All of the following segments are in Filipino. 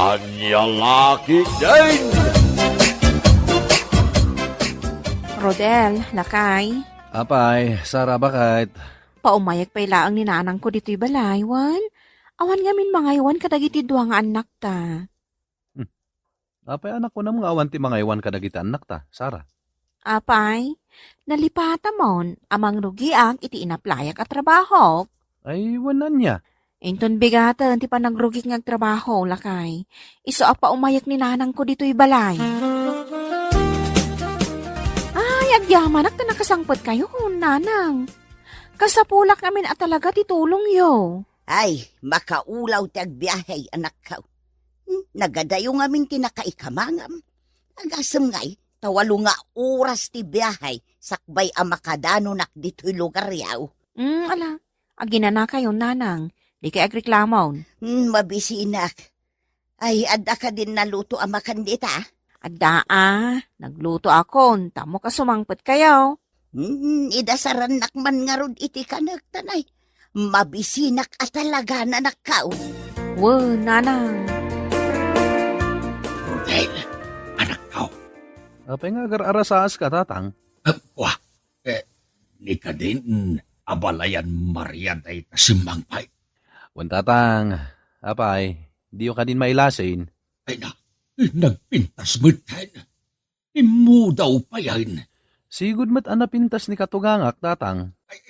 Anyang laki din! Rodel, lakay. Apay, Sara, bakit? Paumayag pa'y laang ni nanang ko dito'y balay, wan. Awan nga min mga iwan kadagiti duwa nga anak ta. Apay, anak ko na mga awan ti mga iwan kadagiti anak ta, Sara. Apay, nalipata mon, amang rugiak iti inaplayak at trabaho. Ay, wanan niya. Inton bigatan ti panagrugik nga trabaho, lakay. Iso apa umayak ni nanang ko dito'y balay. Ay, agyaman ak na nakasangpot kayo, nanang. Kasapulak namin at talaga titulong yo. Ay, makaulaw tag biyahe, anak ka. Nagadayo ngamin tinakaikamangam. Agasam nga'y, tawalo nga oras ti biyahe, sakbay ang makadano nak dito'y lugar yaw. Ala, agina na kayo, nanang. Di kay agreklamon. Mabisinak. Ay, adda ka din naluto ang makandita. Adda nagluto ako, tamo ka sumangpot kayo. Idasaran nakman nga rod iti kanak tanay. Mabisinak at talaga na nakaw. Wow, nanang. Rodel, anak ko. Apay nga agar-arasaas ka, tatang. Wah, ni ka din, abalayan Maria day tasimang pay. Wan tatang, apay, di yung ka din mailasin. Ay na, nagpintas mo tayo. Imu daw pa yan. Sigud mat anapintas ni katugangak, tatang. Ay,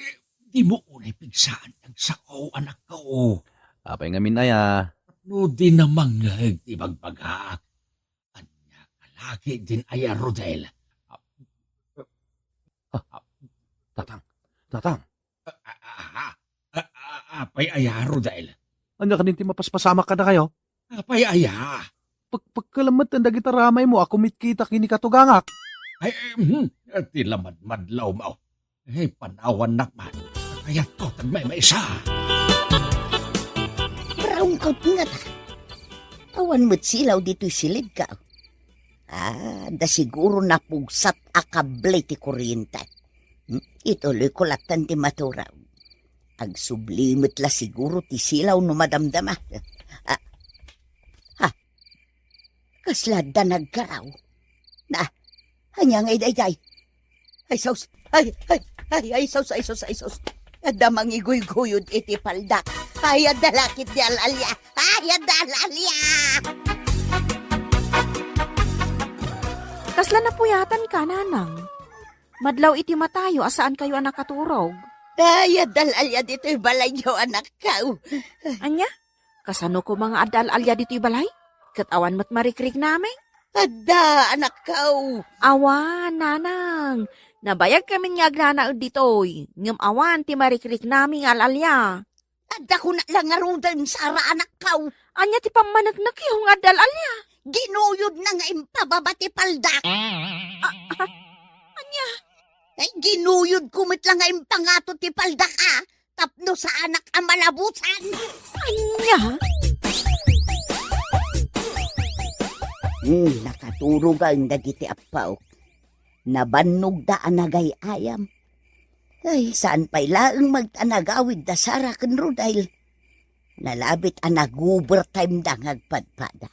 di mo unay pigsaan ang sakaw, anak ko. Apay nga minaya. No di namang ibagbagak. Anya kalaki din aya, Rodel. Tatang, Apay aya, Rodel. anya ka din ti mapaspasama ka na kayo? Apay aya. Pagkalamat ang dagita ramay mo, ako mitkita kini katugangak. Ay, ti lamad madlaw mo. Ay, panawan nakman. Kaya to, tagmay maisa. Brown out nga ta. Awan mo't silaw dito'y silid ka. Da siguro napugsat akable ti kuryente. Ituloy ko latan ti maturaw. Agsublimit la siguro ti silaw no madamdama. Kaslada nagkaraw. Na, hanyang ay. Ay, saus. Ay, saus. Adamang iguy-guyod iti paldak. Ay, adalakit di alalya. Ay, adalalya. Kasla na puyatan ka, nanang. Madlaw iti matayo, asaan kayo anak katurog? Ay, adalalya dito'y balay yo, anak ka. Anya? Kasano ko mga adal-alya dito'y balay? Katawan mo't marikrik namin? Ada, anak ka. Awan, nanang. Nabayag kami nga agnanaod dito'y. Ngam awan, ti marikrik namin alalya. Ada ko na lang arudan, Sara, anak ka. Anya ti pamanagnak yung adal-alya. Ginuyod na nga impababati paldak. Anya? Ay, ginuyod kumit lang nga impangato ti paldak, tapno sa anak ang malabutan. Anya? Nakaturog ang dagiti apaw. Nabannog da anagay ayam. Ay, saan pa'y laang magtanagawid da Sara ken Rodel. Nalabit anag-overtime da ngagpadpada.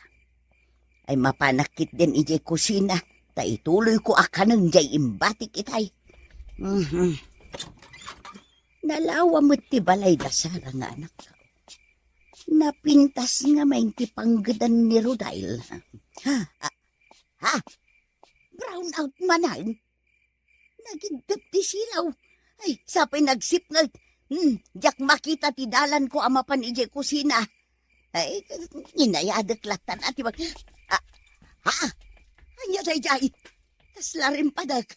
Ay mapanakit din ijay kusina, ta ituloy ko akanang jay imbatik itay. Nalawa mo't ti balay da Sara nga anak. Napintas nga may ti panggadan ni Rodel. Brown out manan. Nagindap ti silaw. Ay, sapay nagsip nga. Diyak makita ti dalan ko amapan ije kusina. Ay, inayadak latan at ibag. Anya jay. Kasla rin padag.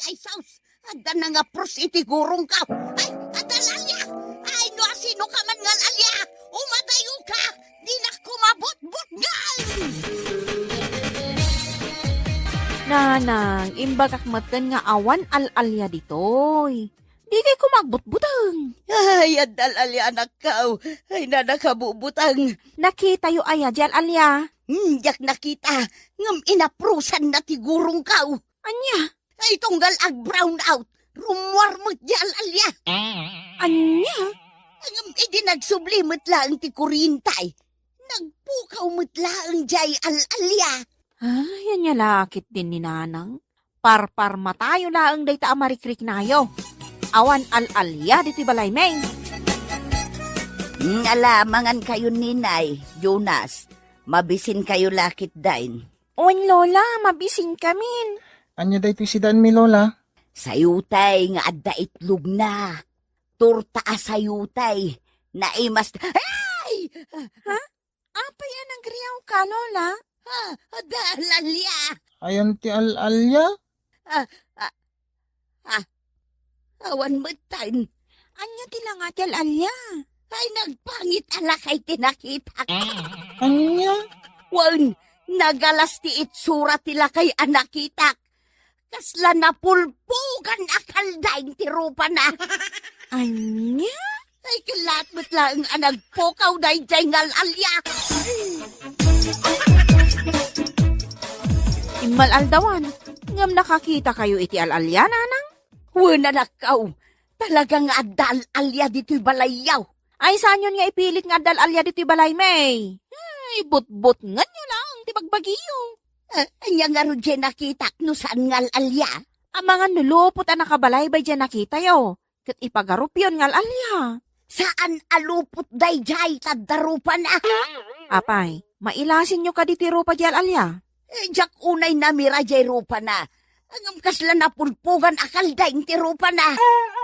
Ay, saus. Ada na nga pros iti gurong ka. Ay, adalalya. Ay, no asino ka man nga lalya. Umadayo ka. Di na kumabot-bot ngal. Nanang, imbagak matan nga awan al-alya ditoy. Di kay kumagbutbutang. Ay, adalalya anak ka. Ay, nanakabubutang. Nakita yu aya di al-alya. Yak nakita. Ngam inaprusan na ti gurong ka. Anya? Ay, tunggal ag brown out. Rumwar mo di alalya. Anya? Ngam idi nagsublimot lang ti kurintay. Nagpukaw mutlaang jay al-alya. Yan niya lakit din ni nanang. Parpar matayo laang day ta amarikrik nayo. Awan al-alya dito'y balay may. Alamangan kayo ninay, Jonas. Mabisin kayo lakit dain. Owen lola, mabisin kamin. Anya da ito si Dan mi Lola? Sayutay nga adda itlog na. Turta sayutay. Naimas... Ay! Apa yan ang griyaw ka, lola? Ada al-alya. Ayan ti al-alya? Awan matan. Anya tilang atil alya. Ay nagpangit ala kay tinakita. Anya? Wan, nagalas ti itsura tila kay anakitak. Kasla na pulpugan akal daing ti rupa na. Anya? Ay kalat mo't lang ang nagpukaw daing jay ngal alya. Imal aldawan. Ngam nakakita kayo iti al-alya, nanang? Wala na kaw. Talagang adal alya dito'y balayaw. Ay, saan yun nga ipilit nga al-alya dito'y balay may? Ay, but-but nga nyo lang, ti bagbagiyo. Anya nga ro dyan nakitak no saan ngal alya. Ang mga nulupot ang nakabalay ba dyan nakita yo? Kat ipagarup yun ngal alya. Saan alupot day jay tadarupa na. Apay, mailasin nyo ka diti rupa dyan alya. Jak unay namira jay rupa na. Ang kasla na pulpugan akal daing ti rupa na.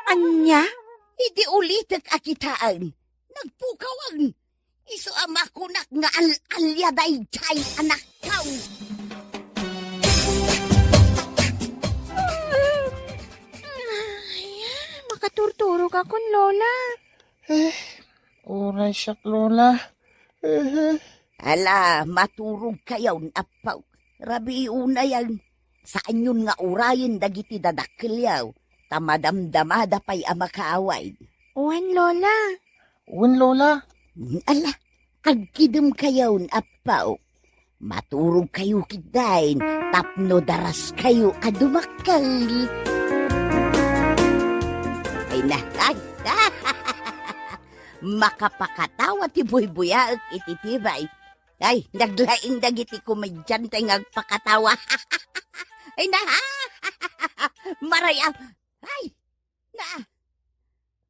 Anya? Hindi ulitek akitaan. Nagpukawan. Iso ama kunak nga al-alya day jay anak kaw. Makaturturo ka kun, lola. Oray siyak Lola. Ala, maturog kayaw apaw. Rabi una yan. Saan yun nga urayin dagiti dadakilyaw. Tamadamdamada pa'y amakaaway. Uwan, lola. Uwan Lola. Ala, agkidem kayaw apaw. Maturog kayo kidain. Tapno daras kayo adumakal. Ay na, makapakatawa ti buy-buyaak ititibay. Ay, naglaing dagiti komedyan tayo ngagpakatawa. Ay na, maraya. Ay, na,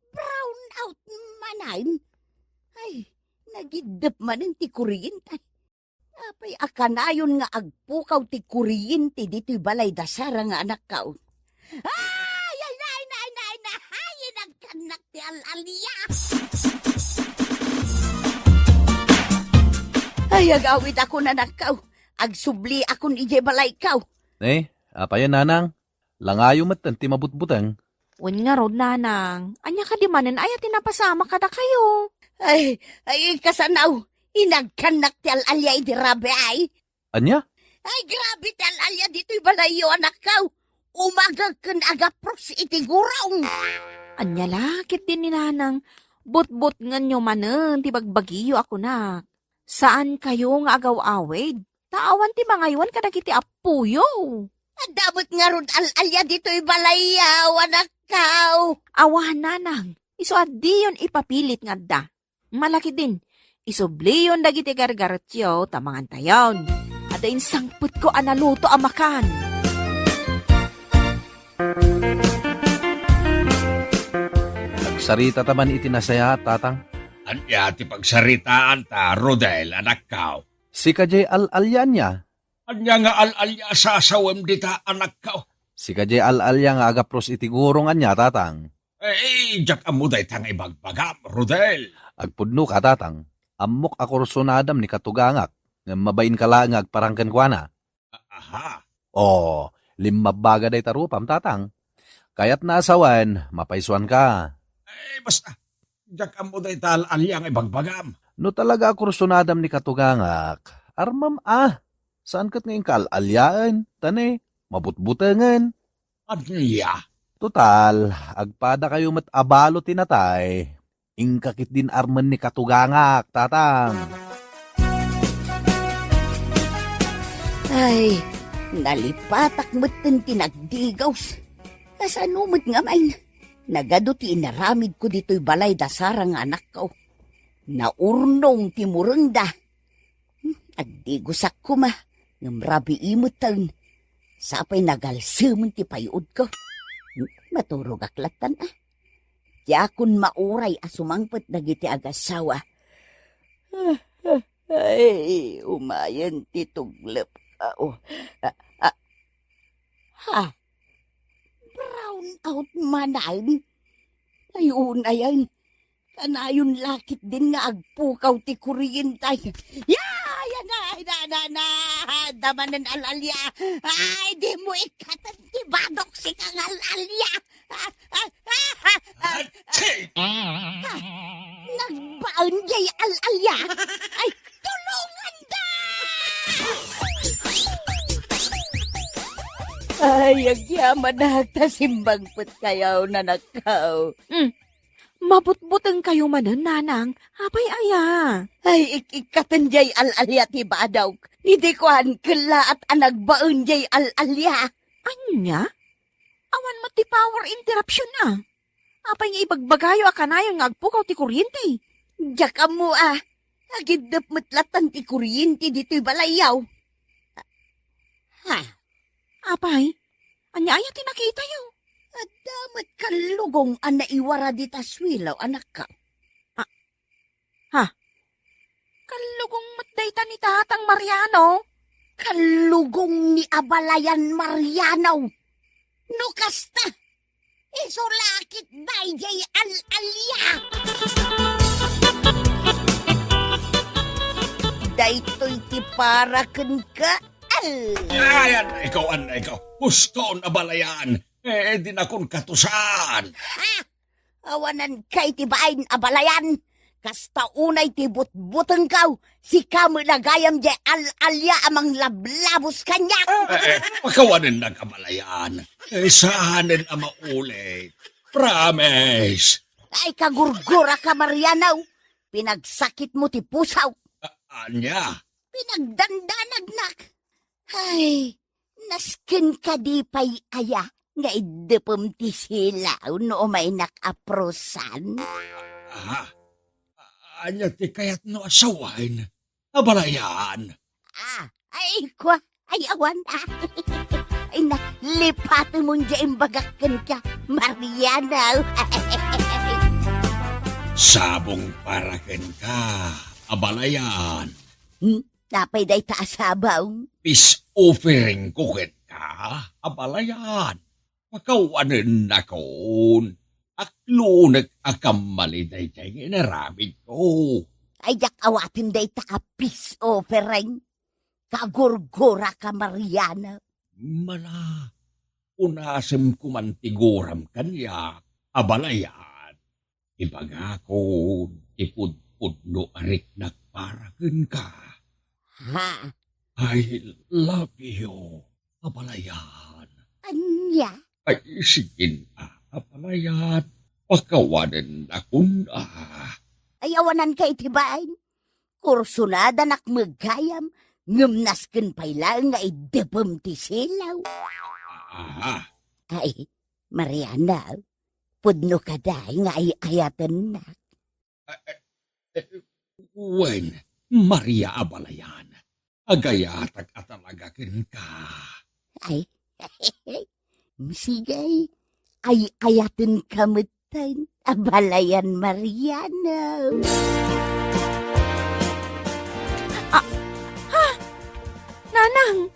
brown out manan. Ay, nagidap manin ti kuryente. Apay akanayon nga agpukaw ti kuryente dito'y balay dasara nga anak kao. Ay, nagkanak ti al-alya. Ay, agawid ako na nakaw. Agsubli akong ije balay kaw. Apa yan nanang? Langayo matan ti mabutbutang. Uwan nga rod, nanang. Anya ka di manin ay tinapasama ka na kayo. Ay, kasanaw. Inagkanak ti al-alya iti rabi ay. Anya? Ay, grabe ti al-alya dito'y balayo anak kaw. Umagag kan agapros iti gurong. Anya lakit din ni nanang. But-but nga nyo manen, ti bagbagiyo ako na. Saan kayo nga agaw-awid? Taawan ti mga iwan ka nagiti apuyo. Damot nga ron al-alya dito'y balayaw anak kaw. Awahan nanang. Iso adi yun ipapilit nga da. Malaki din. Isubli yun dagiti gargaratyo tamangan tayon. Adain sangput ko analuto amakan. Nagsarita taman itinasaya, tatang. Anya ti pagsaritaan ta, Rodel, anak kao. Si kajay al-alya niya. Anya nga al-alya sa asawem dita, anak kao. Si kajay al-alya nga agapros iti gurong anya, tatang. Jak amuday tang ibagbagam, Rodel. Agpudno ka, tatang. Amok ako sonadam ni katugangak. Nga mabain ka lang agparangkan kwa na. Aha. Limabaga day tarupam, tatang. Kaya't naasawan, mapaiswan ka. Basta. Jak amuday ta al-alya nga ibagbagam. No talaga ako sonadam ni katugangak. Armam saan kat ngayon ka-al-alyaan? Tane, mabutbutangan. Anya. Total, agpada kayo mat abalo tinatay. Ingkakit din arman ni katugangak, tatang. Ay, nalipatak mo't tinagdigaws. Kasanumot nga main. Nagado ti inaramid ko dito'y balay dasarang anak ko. Naurnong ti murunda. Agdi gusak ko ma, ng rabi imutan. Sapay nagalsuman ti payod ko. Maturog aklatan ah. Diya kun mauray asumangpet dagiti agasawa. Ay, umayan ti tuglep. Ha? Brown out manan? Ayun, ayan. Kanayon lakit din nga agpukaw ti kuryentay. Yan na. Damanan alalya. Ay, di mo ikatan ti badok si kang alalya. Nagbaon jay alalya. Ay, tulungan da! Ay, agyaman na simbang put kayaw na nakaw. Mabutbuteng kayo manen, nanang. Apay aya. Ay, ikikatan jay alalya ti badaw. Hindi ko kala at anagbaon jay alalya. Anya? Awan mo ti power interruption na. Apay nga ibagbagayo akanayon nga agpukaw ti kuryente. Diyak mo ah. Agidap matlatan ti kuryente dito'y balayaw. Ha? Apay, anya aya ti nakita yo. At damat kalugong ang naiwara di taswilaw, anak ka. Kalugong matdayta ni Tatang Mariano. Kalugong ni Abalayan Marianaw. Nukasta! Isulakit day jay al-alya! Daytoy ti paraken ka, Ayan, ikaw. Gusto na balayan. Di na kong katusan. Ha! Awanan kay ti bain Abalayan. Kasta unay ti butbuteng kaw. Si kamo lagayam jay al-alya amang lablabos kanya. Pagkawanin na kabalayan. Saanin ang maulit. Promise. Ay kagurgura ka Marianaw. Pinagsakit mo ti pusaw. Anya? Pinagdandanagnak. Ay, naskin ka di pay aya. Nga idepem ti silaw no may nakaprosan. Anya ti kayat no asawain. Abalayan. Ay kwa, ay awan ay na, lipatan mo dyan bagakan ka, Mariana. Sabong paraken ka. Abalayan. Napay day taasabaw. Peace offering kukit ka. Abalayan. Pagkawanin na kon. Aklo nag-akamali day jay inaramid ko. Ay yak awatin day peace offering. Kagurgura ka, Mariana. Mala, unasem ko man tiguram kanya, abalayan. Ibaga ko, ipudpudno arik nagparakin ka. Ha? I love you, abalayan. Anya? Ay, sige na, abalayan. Pagkawanan akong Ay awanan kay tibain. Kursunada nakmagayam. Ngumnasken pailang nga idepem ti silaw. Ay, Mariana, pudno ka day nga ayatan na. Wen, Maria Abalayan, agayatag atalagakin ka. Ay, sigay, ay ayatin kamutan, Abalayan Mariana. Nanang,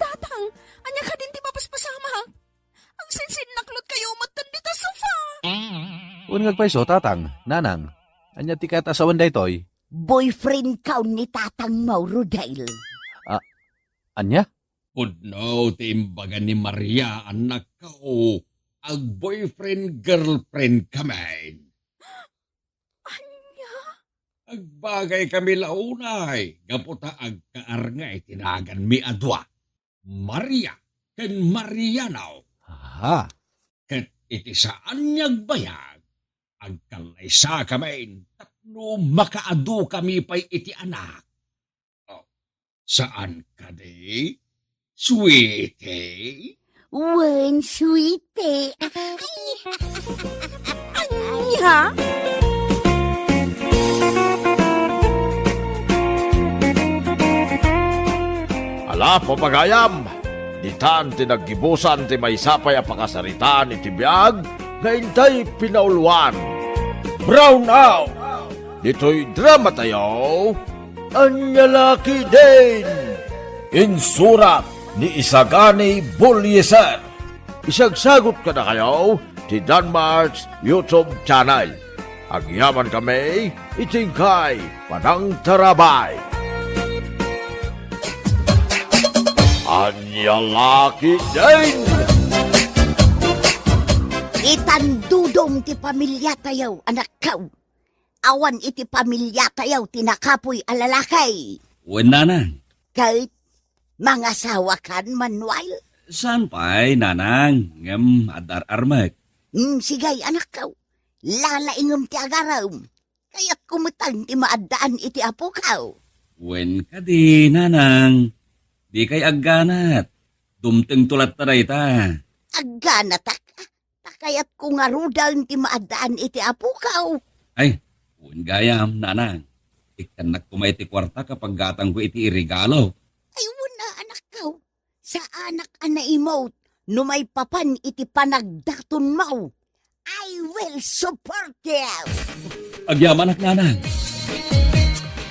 Tatang, anya ka din ti papaspasama. Ang sinsin naklot kayo umatan di ta sofa. Unang paiso, tatang, nanang. Anya ti kat asawan daytoy. Boyfriend kaw ni Tatang Mauro Dale. Anya? Pudno, timbagan ni Maria, anak ko, ag boyfriend-girlfriend kami. Anya? Agbagay kami launay, gaputa ag kaarngay tinagan mi adwa. Maria, ken Marianaw, Ha? ket iti saan niyag bayag, agkalaysa kami, tapno makaadu kami pa'y iti anak. Oh, saan ka di? Sweetie? Wen, sweetie. Anya? Papagayam, di tan tinaggibusan ti may sapay a pakasaritaan iti biyag, nga intay pinaulwan. Brown out! Dito'y drama tayo, Anyalaki din! Insurat ni Isagani Bulyeser. Isagsagot ka na kayo ti Danmarks YouTube channel. Agyaman kami, itingkay, panang tarabay. Anyalaki din! Itandudong ti pamilya tayo, anak kaw. Awan iti pamilya tayo, tinakapoy alalakay. Wen nanang. Kahit mga sawakan, Manuel. Saan pa'y nanang? Ngam adar armek. Sigay, anak kaw. Lalaingam ti agaram. Kaya't kumitang ti maadaan iti apo kaw. Wen ka di, nanang. Di kay agganat. Dumteng tulat taray ta. Agana takayat ko nga rudan ti maadaan iti apo kaw. Ay, wen gayam, nanang. Ikanak kumay ti kwarta kapag gatang ko iti irigalo. Ay, wala, anak kaw. Sa anak ana emote, no may papan iti panagdaton mo. I will support you. Agyaman ak nanang.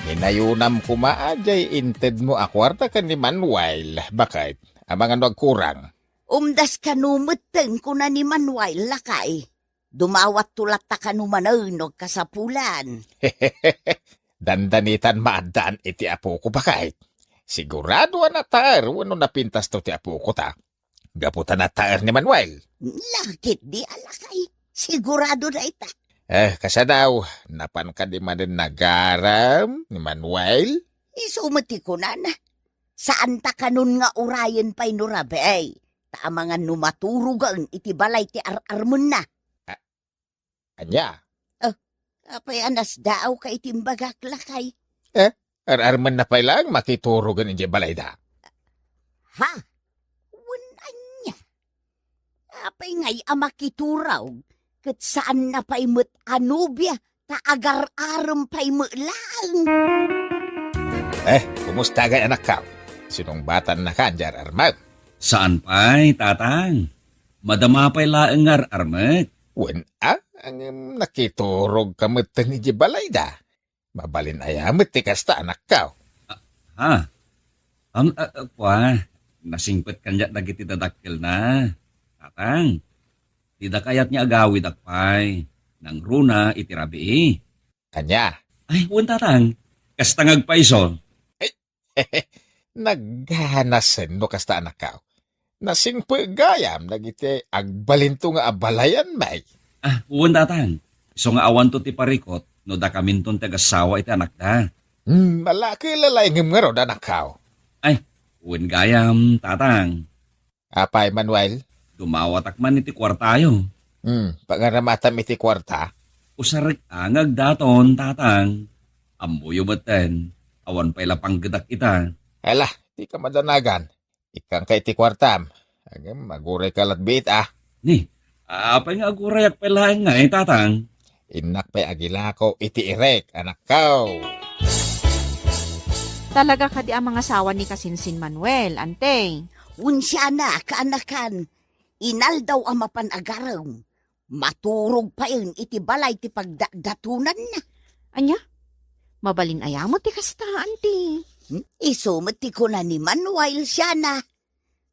Hinayunam ko maajay inted mo akwarta ka ni Manuel. Bakit? Amang ano agkurang? Umdas kanumuteng ko na ni Manuel lakay. Dumawat tulat ta kanumanog kasapulan. Dandanitan maadaan iti apo ko bakit? Sigurado na taer, wano napintas to ti apo ko ta. Gaputan na taer ni Manuel. Lakit di alakay. Sigurado na ita. Kasa daw, napan ka di man din nagaram ni Manuel? Isumati ko na. Saan ta kanun nga urayan pa'y nurabay? Taamangan numaturugang iti balay ti ar-armon na. Anya? Apay anas daaw ka itimbagak lakay. Ar-arman na pa lang makiturugan inje balay da. Ha? Wanan niya. Apay ngay amakituraw. Kat saan na pa'y mo't anubya, ta agar-aram pa'y lang. Kumusta gay anak ka? Sinong batan na kanjar, Armag? Saan pa'y, tatang? Madama pa'y laeng armek. Wen ang nakiturog kamot ni Jibalay da. Mabalin ayamot ti kasta anak ka. Ha? Kwa, nasingpet kanya dagiti dadakkel na. Tatang, tidak kayat niya agawid akpay. Nang runa itirabi. Anya? Ay, wan tatang. Kastangag paiso. Naghanasen no kasta anak ka. Nasingpo gayam nagiti agbalinto nga abalayan may. Wan tatang. So nga awan to ti parikot, no da kaminton tagasawa iti anak da. Malaki lalay ngim nga ro anak ka. Wan gayam, tatang. Apay Manuel? Dumawatak man iti kwartayo. Pangaramatam iti kwarta. Usarik angag daton, tatang. Amuyo maten. Awan pa'y lapang gedak ita. Hala, di ka madanagan. Ikang kay iti kwartam. Agam, maguray ka latbit Ni, apay nga agurayak pa'y nga tatang. Inak pa'y agila ko iti irek, anak ka. Talaga ka di ang mga sawa ni Kasinsin Manuel, ante. Unsya na, kaanakan. Inal daw ang mapanagaraw. Maturog pa yun iti balay ti pagdatunan na. Anya? Mabalin ayamot ti kasta, ante. Isumati ko na ni Manuel siya na.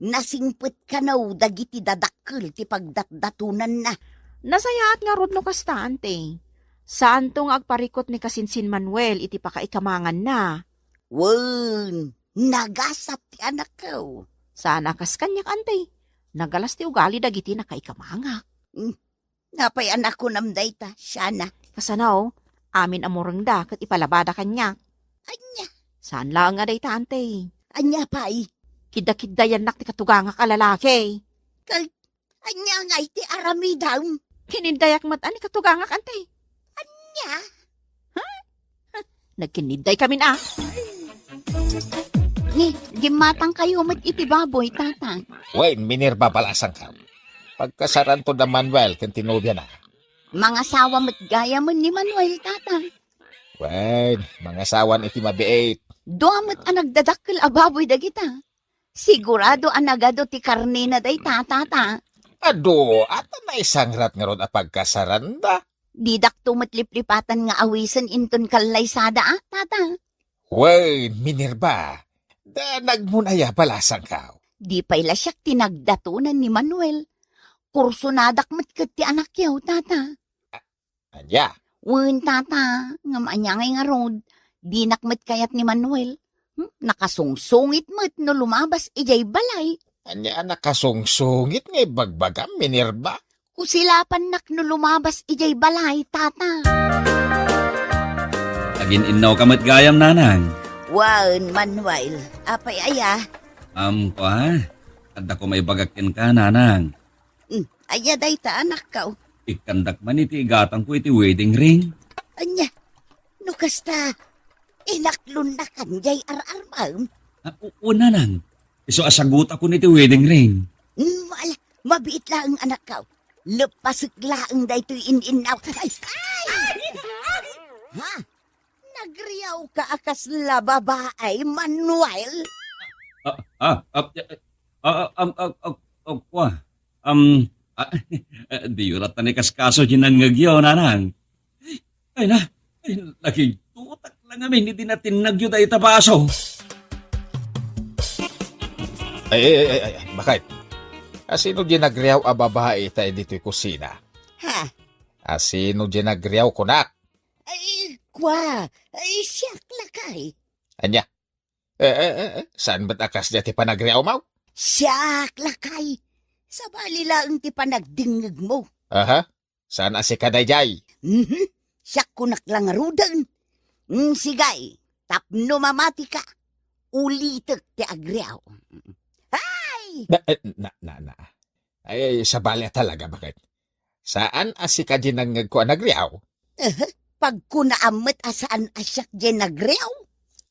Nasingpit ka na dagiti dadakkel ti pagdatunan na. Nasayaat nga rod no kasta, ante. Saan tong agparikot ni Kasinsin Manuel iti pakaikamangan na? Wen, nagasat ti anak ko. Saan akas kanyak, ante? Nagalas ti ugali dagiti nakaikamangak. Napay anak ko namday ta, siya na. Kasanaw, amin amurang da kat ipalabada kanyak. Anya, Saan lang nga day ta, ante? anya pa'y. Kida-kidayan nak ti katuganga kalalaki. Anya nga iti aramidam. Kinindayak mat ani katuganga ante. Anya, Nagkininday kami na. ni, gimatang kayo mat iti baboy, tatang. Wen, minirba balasang ka. Pagkasaran to da Manuel, kan tinubya na. Mga sawa mat gaya mo ni Manuel, tatang. Wen, mga sawan iti mabiit. Duamot ang nagdadakkel a baboy dagita. Sigurado anagado ti karne na day tata. Ado, at na isang rat nga ron apagkasaranda. Didak tumatlip-lipatan nga awisan inton kalaysada tata. Wen, Minerva, da nagmunaya balasang kao. Di pa'y lasyak tinagdatunan ni Manuel. Kursunadak matkat ti anak yaw, tata. Anya, Wen, tata, nga maanyangay nga rod. Di nakmat kayat ni Manuel. Nakasungsungit mat no lumabas ijay balay. anya nakasungsungit nga bagbagam, Minerva. Kusilapan nak no lumabas ijay balay, tata. Agin inaw kamat gayam nanang. Wen, Manuel, apay aya. Kwa, kada ko may bagakin ka nanang. Aya day ta anak ka. Ikandak man iti igatang ko iti wedding ring. Anya, no kasta, inaklon na kanjay ar-armam. Una lang. Iso asagot ako niti wedding ring. Wala, mabiit lang ang anak ka. Lepasik lang day to in-inaw. Ay! Ha? Nagriyaw ka akas la babae, Manuel? Kwa. Di yurat na ni kaskaso ginangagyaw nanang. Ay na, nakitutak lang amin, hindi natin nagyo da itabaso. Ay, bakit? Asino ginagriyaw a babae tayo dito'y kusina? Ha? Asino ginagriyaw kunak? Ay, kwa. Ay, siyak lakay. Anya? Saan ba't akas dati panagriyaw mau? Siyak lakay. Sa bali lang ti panagdingig mo. Aha? Saan asi kadayjay? Siyak kunak lang rudan. Sigay, tapno mamati ka. Ulitek ti agriyaw. Ay, sa balya talaga, bakit? Saan asi ka dinangag ko nagriyaw? Pag kunaamat asaan asyak dyan nagriyaw.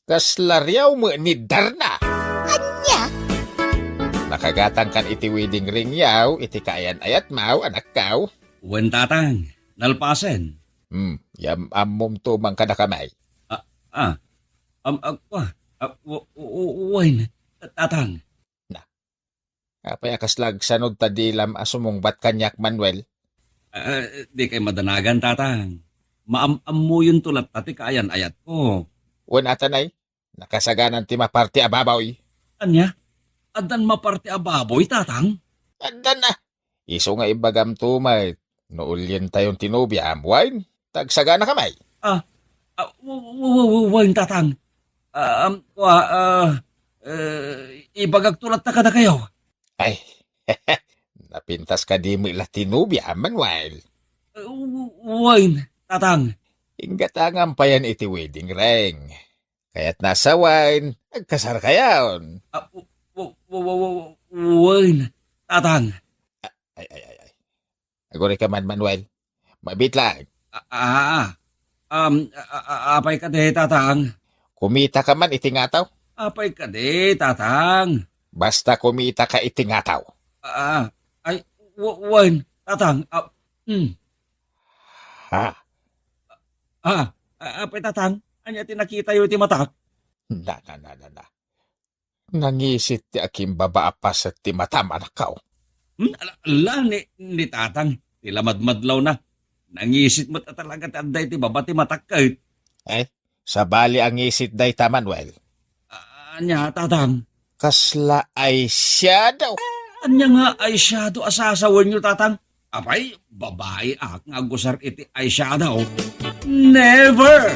Kaslaryaw mo ni Darna. Anya? Nakagatang kan iti wedding ring yaw, iti kaayan ayat mau, anak kaw. Wen tatang, nalpasen. Yam amom tumang kada kamay. Wen, tatang. Apay akas lag sanod tadilam asumong bat kanyak Manuel. Di kay madanagan tatang. Maamam mo yung tulat tati kaayan ayat ko. Wen atanay, nakasaganan ti maparti ababaw. Anya? Adan maparte ababoy tatang? Andan na. Iso nga ibagam tumay. Noulyan tayong tinubya amwain. Tagsagana kamay. Wen tatang. Ibagag tulat na kada kayo. Ay, napintas ka di mo ila tinubya Manuel. Wen tatang. Inggatangan pa yan iti wedding ring. Kaya't nasa wine, agkasar kayaon. Wen tatang. Ay. Agore ka man, Manuel. Mabit lang. Apay ka de, tatang. Kumita ka man itingataw. Apay ka de, tatang. Basta kumita ka itingataw. Wen, tatang. Ha? Apay tatang. Anya tinakita yung timatak. Na. Nangisit ti aking babaa sa timatam, anak ka. Ni tatang. Tilamadmadlaw na. Nangisit mo talaga tanday ti babati matakait. Sa bali ang isit day ta, Manuel. Anya, tatang. Kasla ay siya daw. Anya nga ay shadow asasawan nyo, tatang. Apay, babae nga gusar iti ay shadow. Never!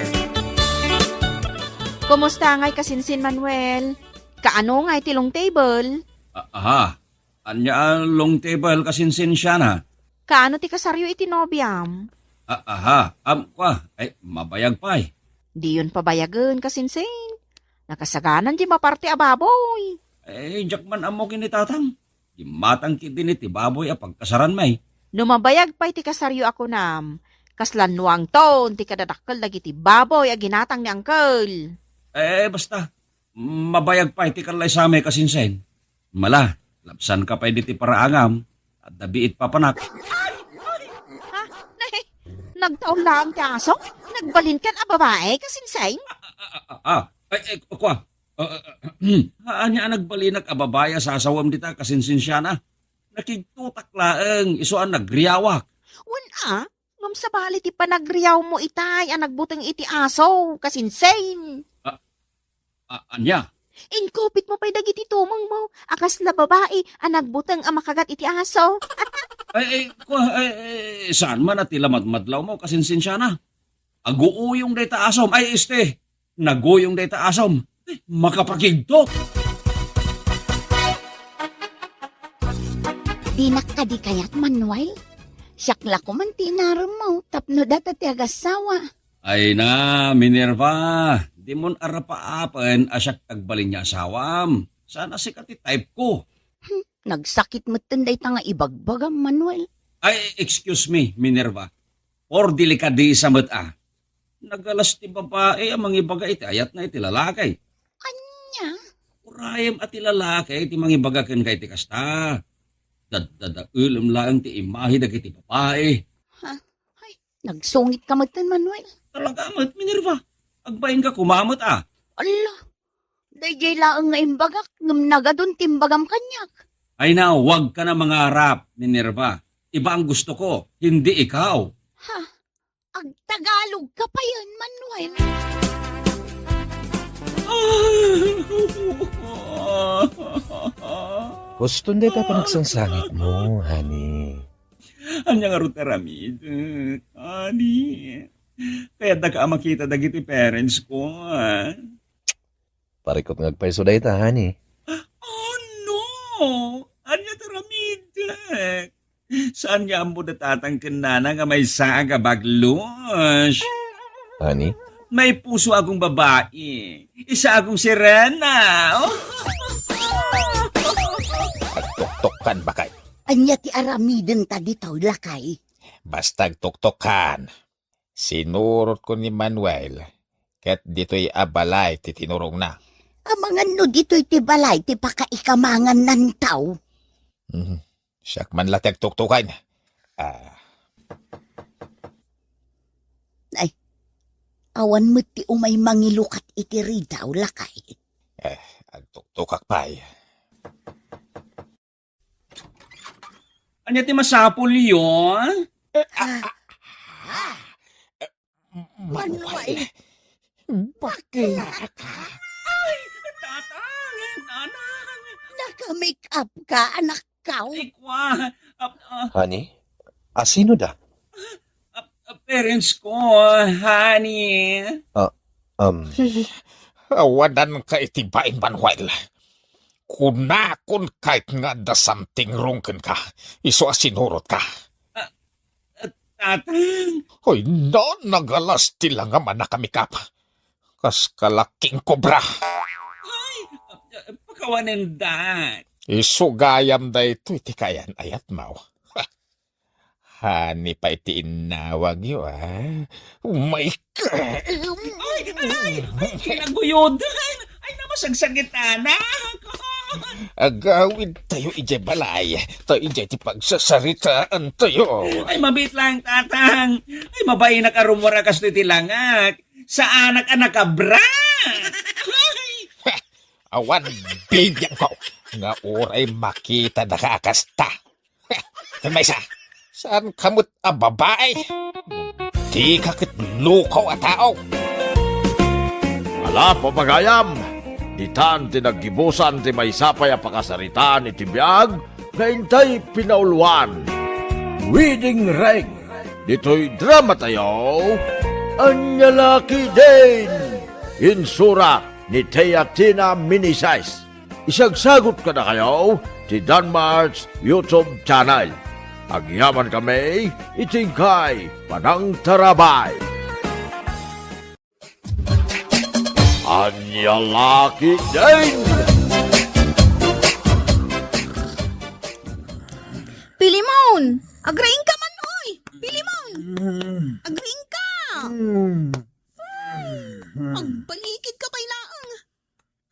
Kumusta ngay kasinsin, Manuel? Kaano nga iti long table? Anya long table kasinsin siya na. Kaano ti kasaryo iti nobyam? Mabayag pa eh. Di yun pabayagan kasinsin. Nakasaganan di maparte ababoy. Jakman amo kini tatang. Di matang kiti ti baboy pagkasaran may. Numabayag pa iti kasaryo ako nam. Kaslanwang ton ti kadadakkel dagiti baboy a ginatang ni Uncle. Basta. Mabayag pa iti kalay sa may kasinsin. Mala, lapsan ka pa iti paraangam. At dabiit papanak. Nagtaon lang ti aso? Nagbalin kan a babae kasinsin? Haan niya nagbalinak ababaya sa asawam dita kasinsinsya na. Nakigtutak laeng isuan nagriyawak. Una, ngam sa bali ti panagriyaw mo itay, ang nagbutang iti aso, kasinsane. Anya, Inkopit mo pa'y dagiti tumang mo, akas na babae, ang nagbutang ang makagat iti aso. saan man at ilamadmadlaw mo kasinsinsya na. Aguuyong dayta asom, naguyong dayta asom. Makapakigtok. Dinak ka di kayat, Manuel? Siyakla ko man tinaram mo, tapno data ti agasawa. Ay na, Minerva, di mon arapaapan asyak tagbalin niya asawam. Sana si kati type ko. Nagsakit mo tinday ta nga ibagbagam, Manuel. Ay, excuse me, Minerva. Or delikadi sa mata. Nagalas ti babae ang mga ibaga iti ayat na iti lalakay. Anya? Urayam at iti lalakay iti mga ibaga ken kay ti kasta. Ulam lang ti imahi dagiti babae. Nagsungit ka matan, Manuel. Talaga amat, Minerva. Agbayin ka kumamot Ala, dayjay laang nga imbagak, ngam nagadun timbagam kanyak. Ay na, wag ka na mangarap, Minerva. Iba ang gusto ko, hindi ikaw. Agtagalog ka pa yan, Manuel. Gusto hindi ka pa nagsangsangit mo, honey. Anya nga rutaramid. Ani. Kaya da ka makita dagiti parents ko. Parikot ngagpaiso dahi ta, honey. Oh no! Anya taramid. Saan nga mo datatang kanana nga may saga baglos? Honey? May puso akong babae. Isa akong sirena. Oh. Tuktokan ba kay? Anya ti aramiden ta ditaw lakay. Basta tuktokan. Sinurot ko ni Manuel. Ket dito'y abalay ti tinurong na. Amangan no dito'y ti balay ti pakaikamangan ng tao. Siyak man latag tuktokan. Awan mo ti umay mangilukat iti ridaw lakay. Agtuktukak pa'y. Anya ti masapol yun? Manuel, bakla ka? Tatang, nanang. naka-make up ka, anak ka. Ikwa. Honey? Sino da? Parents ko, honey. Awadan ka itibain, Manuel. Kunakon kahit nga da something wrong ka. Iso asinurot ka. Tatang. Hoy, no, nagalas tila nga man nakamikap. Kas kalaking kobra. Pakawanin dat. Iso gayam da ito iti kayan ayat mau. Hani pa iti inawag yo, Oh my God! Ay, kinaguyodan. Ay, namasagsagit anak. Agawid tayo ije balay. Tayo ije ti pagsasaritaan tayo. Ay, mabit lang, tatang. Ay, mabay na karumura kas iti langak. Sa anak-anak ka, bra. Awan, bigyan ko. Nga oray makita na kaakasta. May isa, saan kamot a babae? Di kakit lukaw a tao. Ala, papagayam, ditan tinaggibusan ti may sapay a pakasaritaan iti biyag, ngayon pinauluan. Wedding ring, dito'y drama tayo, Anyalaki din. Insura ni Thea Tina Minisize. Isagsagot ka na kayo ti Danmar's YouTube channel. Agyaman kami, itingkay, panang tarabay. Anyalaki din! Pilimon! Agreeing ka man, oy! Pilimon! Agreeing ka! Agbalikid ka pa'y laang.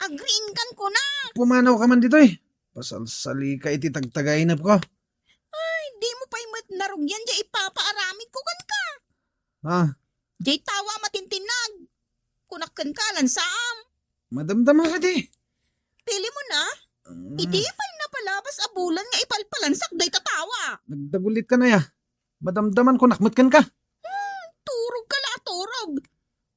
Agreeing kan ko na. Pumanaw ka man dito eh. Pasalsali ka iti tagtagainap ko. Ay, di mo pa'y narugyan di ipapaaramid ko kan ka. Ha? Di tawa matintinag. Kunakan ka lan saam. Madamdama ka di. Pili mo na. Iti pal na palabas abulan nga ipalpalansak day tatawa. Nagdagulit ka na ya. Madamdaman ko nakmatkan ka. Turog ka la turog.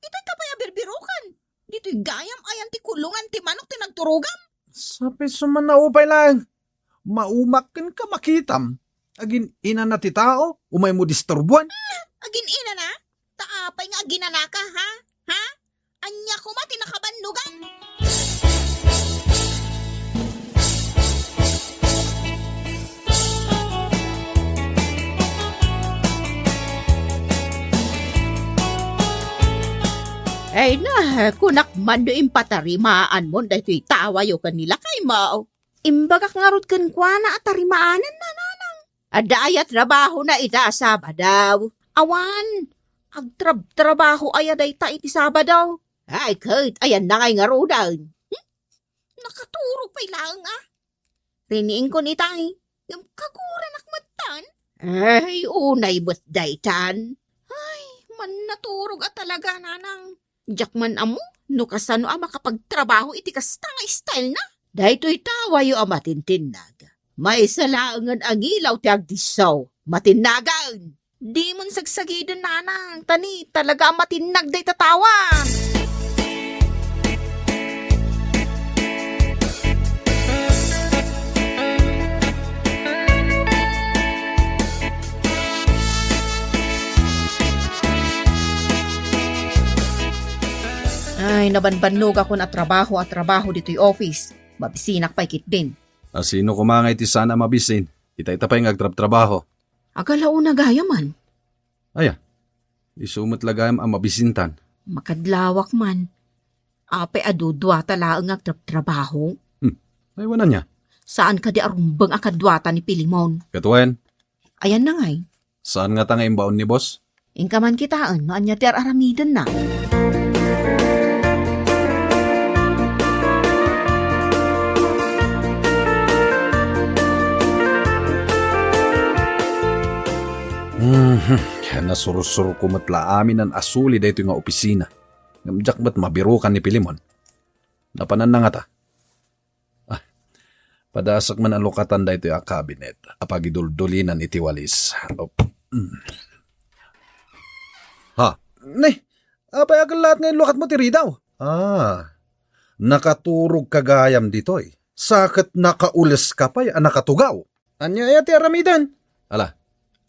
Itay ka pa ya birbirukan. Dito'y gayam ayan ti kulungan ti manok ti nagturugam. Sabi suman na upay lang. Maumakin ka makitam. Agin ina na ti tao, umay mo disturbuan. Agin ina na. Taapay nga ginana ka ha? Ha? Anya ko mati nakabanlugan. Ay na, kunak man do impatarimaan mo, dahil tawa yo kanila kay mao. Imbagak nga rod kan kwa na at tarimaanan na. Adaya trabaho na ita Sabadaw. Awan, agtrabaho ayaday ta iti Sabadaw. Ay, kahit ayan na ngay nga rodan. Nakaturog pa'y lang ah. Riniing ko ni tay. Yung kagura nakmatan. Ay, unay ba't daytan? Man naturog at talaga nanang. Jakman amo, no kasano makapagtrabaho iti kasta nga style na. Dahito'y tawa yo matintinag. May salaangan ang ilaw ti agdisaw. Matinagan. Di mon sagsagidon nanang, tani talaga matinag day tatawa. Ay, nabanbanog ako na trabaho dito'y office. Mabisinak pa ikit din. Sino kumangay ti sana mabisin? Ita pa yung agtrab-trabaho. Agalaw na gaya man. Isumot lagayam ang mabisintan. Makadlawak man. Ape adudwa talaang agtrabaho. Ay, wala niya. Saan ka di arumbang akadwata ni Pilimon? Katuwen, Ayan na ngay. saan nga tanga imbaon ni boss? Ingkaman kitaan, no anya ti aramidan na. Nasurusuro ko matla amin ang asuli dito nga opisina. Ngamjak ba't mabirukan ni Pilimon? Napanan na nga ta. Padasak man ang lukatan dito yung kabinet. Apagiduldulinan iti walis. Ne, apay agal lahat ngayon lukat mo tiri daw. Nakaturog kagayam dito eh. Sakit nakaulis ka pa'y nakatugaw. Anya ay ti aramidan.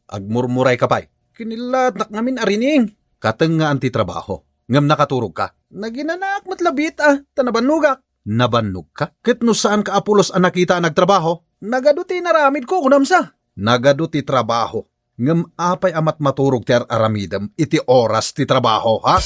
Agmurmuray ka pa'y. Kinilat ngamin arining. Kateng nga antitrabaho. Ngam nakaturog ka. Naginanak matlabit tanabanugak. Nabannog ka? Kit no saan ka apulos nakita nagtrabaho? Nagaduti naramid ko kunamsa. Nagado ti trabaho. Ngam apay amat maturog ti aramidam iti oras ti trabaho, ha?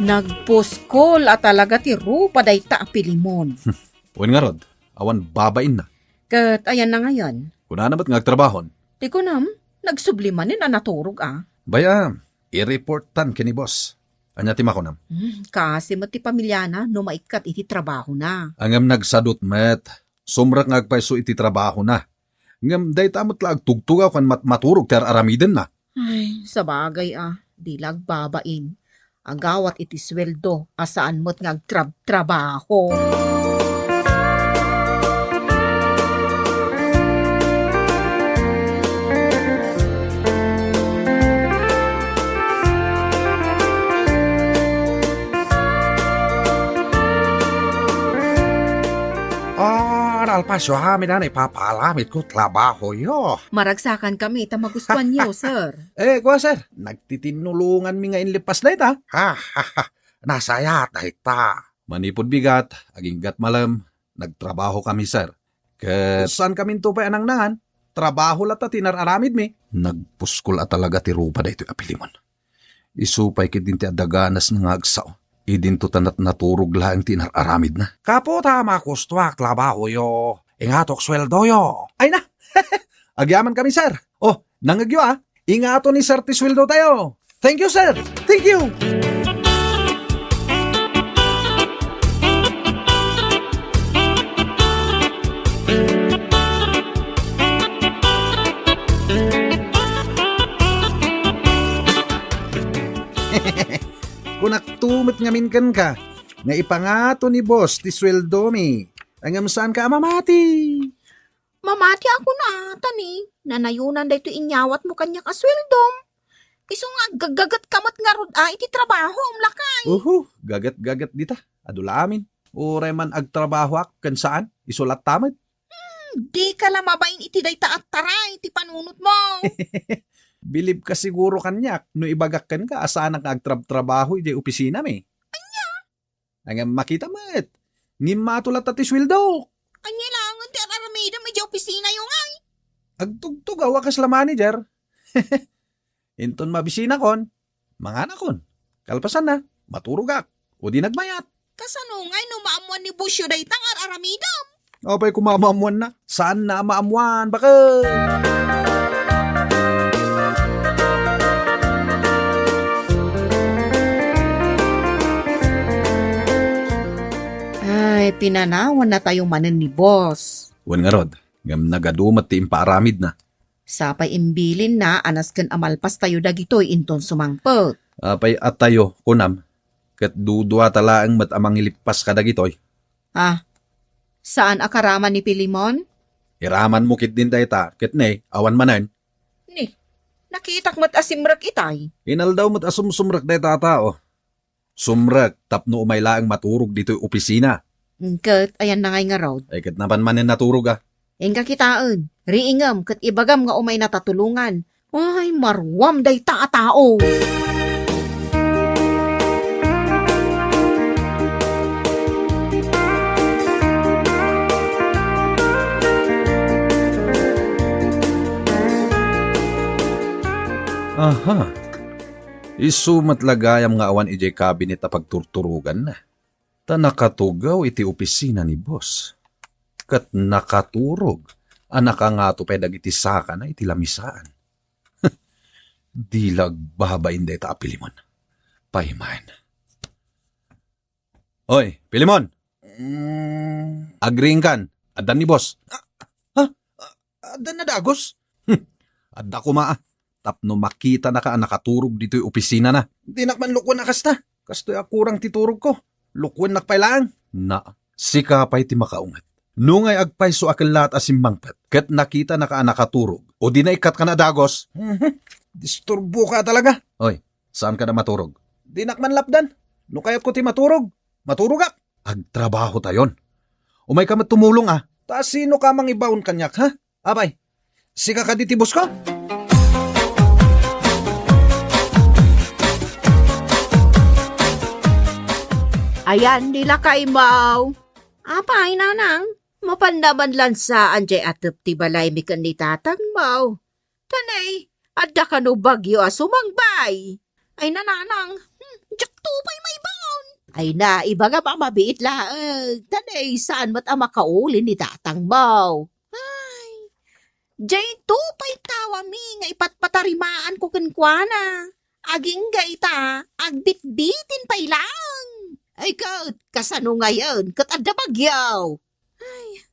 Nagpuskol at talaga ti rupa day ta Pilimon. Uwan nga rod, awan babain na. Kat ayan na ngayon. Kuna na ba't ngagtrabahon? Di ko nam, nagsublimanin na naturog Baya, i-reportan kini boss. Anya ti makunam. Kasi mati pamilya na, no maikat iti trabaho na. Angam nagsadot met, sumrak ngagpaiso iti trabaho na. Ngam day tamot la agtugtugaw kan maturog ti aramiden na. Ay, sabagay di lagbabain. Agawat iti sweldo, asaan mo't ngagtrabaho. Alpasyo hamin na ipapalamit ko trabaho yo. Maragsakan kami, tamagustuhan niyo, sir. Kwa sir, nagtitinulungan mi nga inlipas na ita. Nasaya na ita. Manipod bigat, aging gat malam, nagtrabaho kami sir. Saan kami tupay anang nangan? Trabaho lata tinararamid mi. Nagpuskol at talaga ti rupa da ito Pilimon. Isupay kit din ti adaganas ng agsaw. Idinto tanat naturog lang tinararamid na. Kapo tama kustwak trabaho yo. Ingatok sweldo yo. Ay na, agyaman kami sir. Nangagyo Ingato ni sir ti sweldo tayo. Thank you sir. Thank you. Nagdumot ngamin kan ka. Nga ipangato ni boss ti sweldo mi. Angam saan ka mamati? Mamati ako na tani. Nanayunan da ito inyawat mo kanya kasweldom. Iso nga gagagat kamot nga rod iti trabaho ang lakay. Gagat-gagat dita. Adula amin. Uray man agtrabaho ak kan saan? Isulat tamad. Di ka la mabain iti dayta at taray iti panunot mo. Bilib ka siguro kanyak. No ibagak kan ka asaan ang agtrabaho iti opisina mi. Angam makita mat. Ngimatulat at isweldo. Anya langan ti araramida may opisina yung ay. Agtugtog awakas la manager. Inton mabisina kon. Mangana kon. Kalpasan na. Maturugak. O di nagmayat. Kasanungay no maamuan ni Busyo daytang araramida. Apay kumamamuan na. Saan na maamuan? Bakit? Ay, pinanawan na tayong manan ni boss. Wan nga rod, ngam nagadumat ti impaaramid na. Sapay imbilin na anas kan amalpas tayo dagitoy inton sumangpot. Apay at tayo, kunam, kat dudwa talaang mat amang ilipas ka dagitoy. Saan akaraman ni Pilimon? Iraman mo kit din tayo ta, kat ne, awan manan. Ni, nakitak mat asimrak itay. Inal daw mat asumsumrak day tatao. Sumrak, tapno umay laang maturog dito'y opisina. Kat, ayan na ngay nga raw. Ay kat napan manin naturog ah. Engka kitaan, riingam kat ibagam nga umay natatulungan. Ay, marwam day tao. Aha. Isumat lagayam nga awan ijay cabinet na pagturturugan na. Ta nakatugaw iti opisina ni boss. Kat nakaturog. Anak nga to pedag iti saka na iti lamisaan. Dilag babain day ta Pilimon. Paiman. Oy, Pilimon! Agreeing kan. Adan ni boss. Adan na dagos. Adda kuma. Tapno makita na ka nakaturog dito'y opisina na. Di nakman lukwan na kasta. Kasto'y akurang titurog ko. Lukwan nakpailaan. Na, sika pa'y ti makaungat. Nungay agpay so akil lahat asimbangpat. Kat nakita na ka nakaturog. O di na ikat ka na dagos. Disturbo ka talaga. Oy, saan ka na maturog? Di nakman lapdan. No kayat ko ti maturog. Maturog ak. Agtrabaho tayon. Umay ka matumulong ah. Ta sino ka mang ibaon kanyak ha? Abay, sika ka ditibos ko? Ayan nila kaimaw. Apay nanang, mapandaman lansa anjay atep ti balay mi kan ni tatang maw. Tanay, adda ka no bagyo sumangbay. Ay nananang, jak tupay may baon. Ay na, ibaga ba mabiit laag. Tanay, saan mat ang makaulin ni tatang maw. Ay, jay tupay tawa mi nga ipatpatarimaan ko kenkwana. Aging gaita, agditbitin pay lang. Ay, kasano ngayon? Kat adda bagyaw. Ay,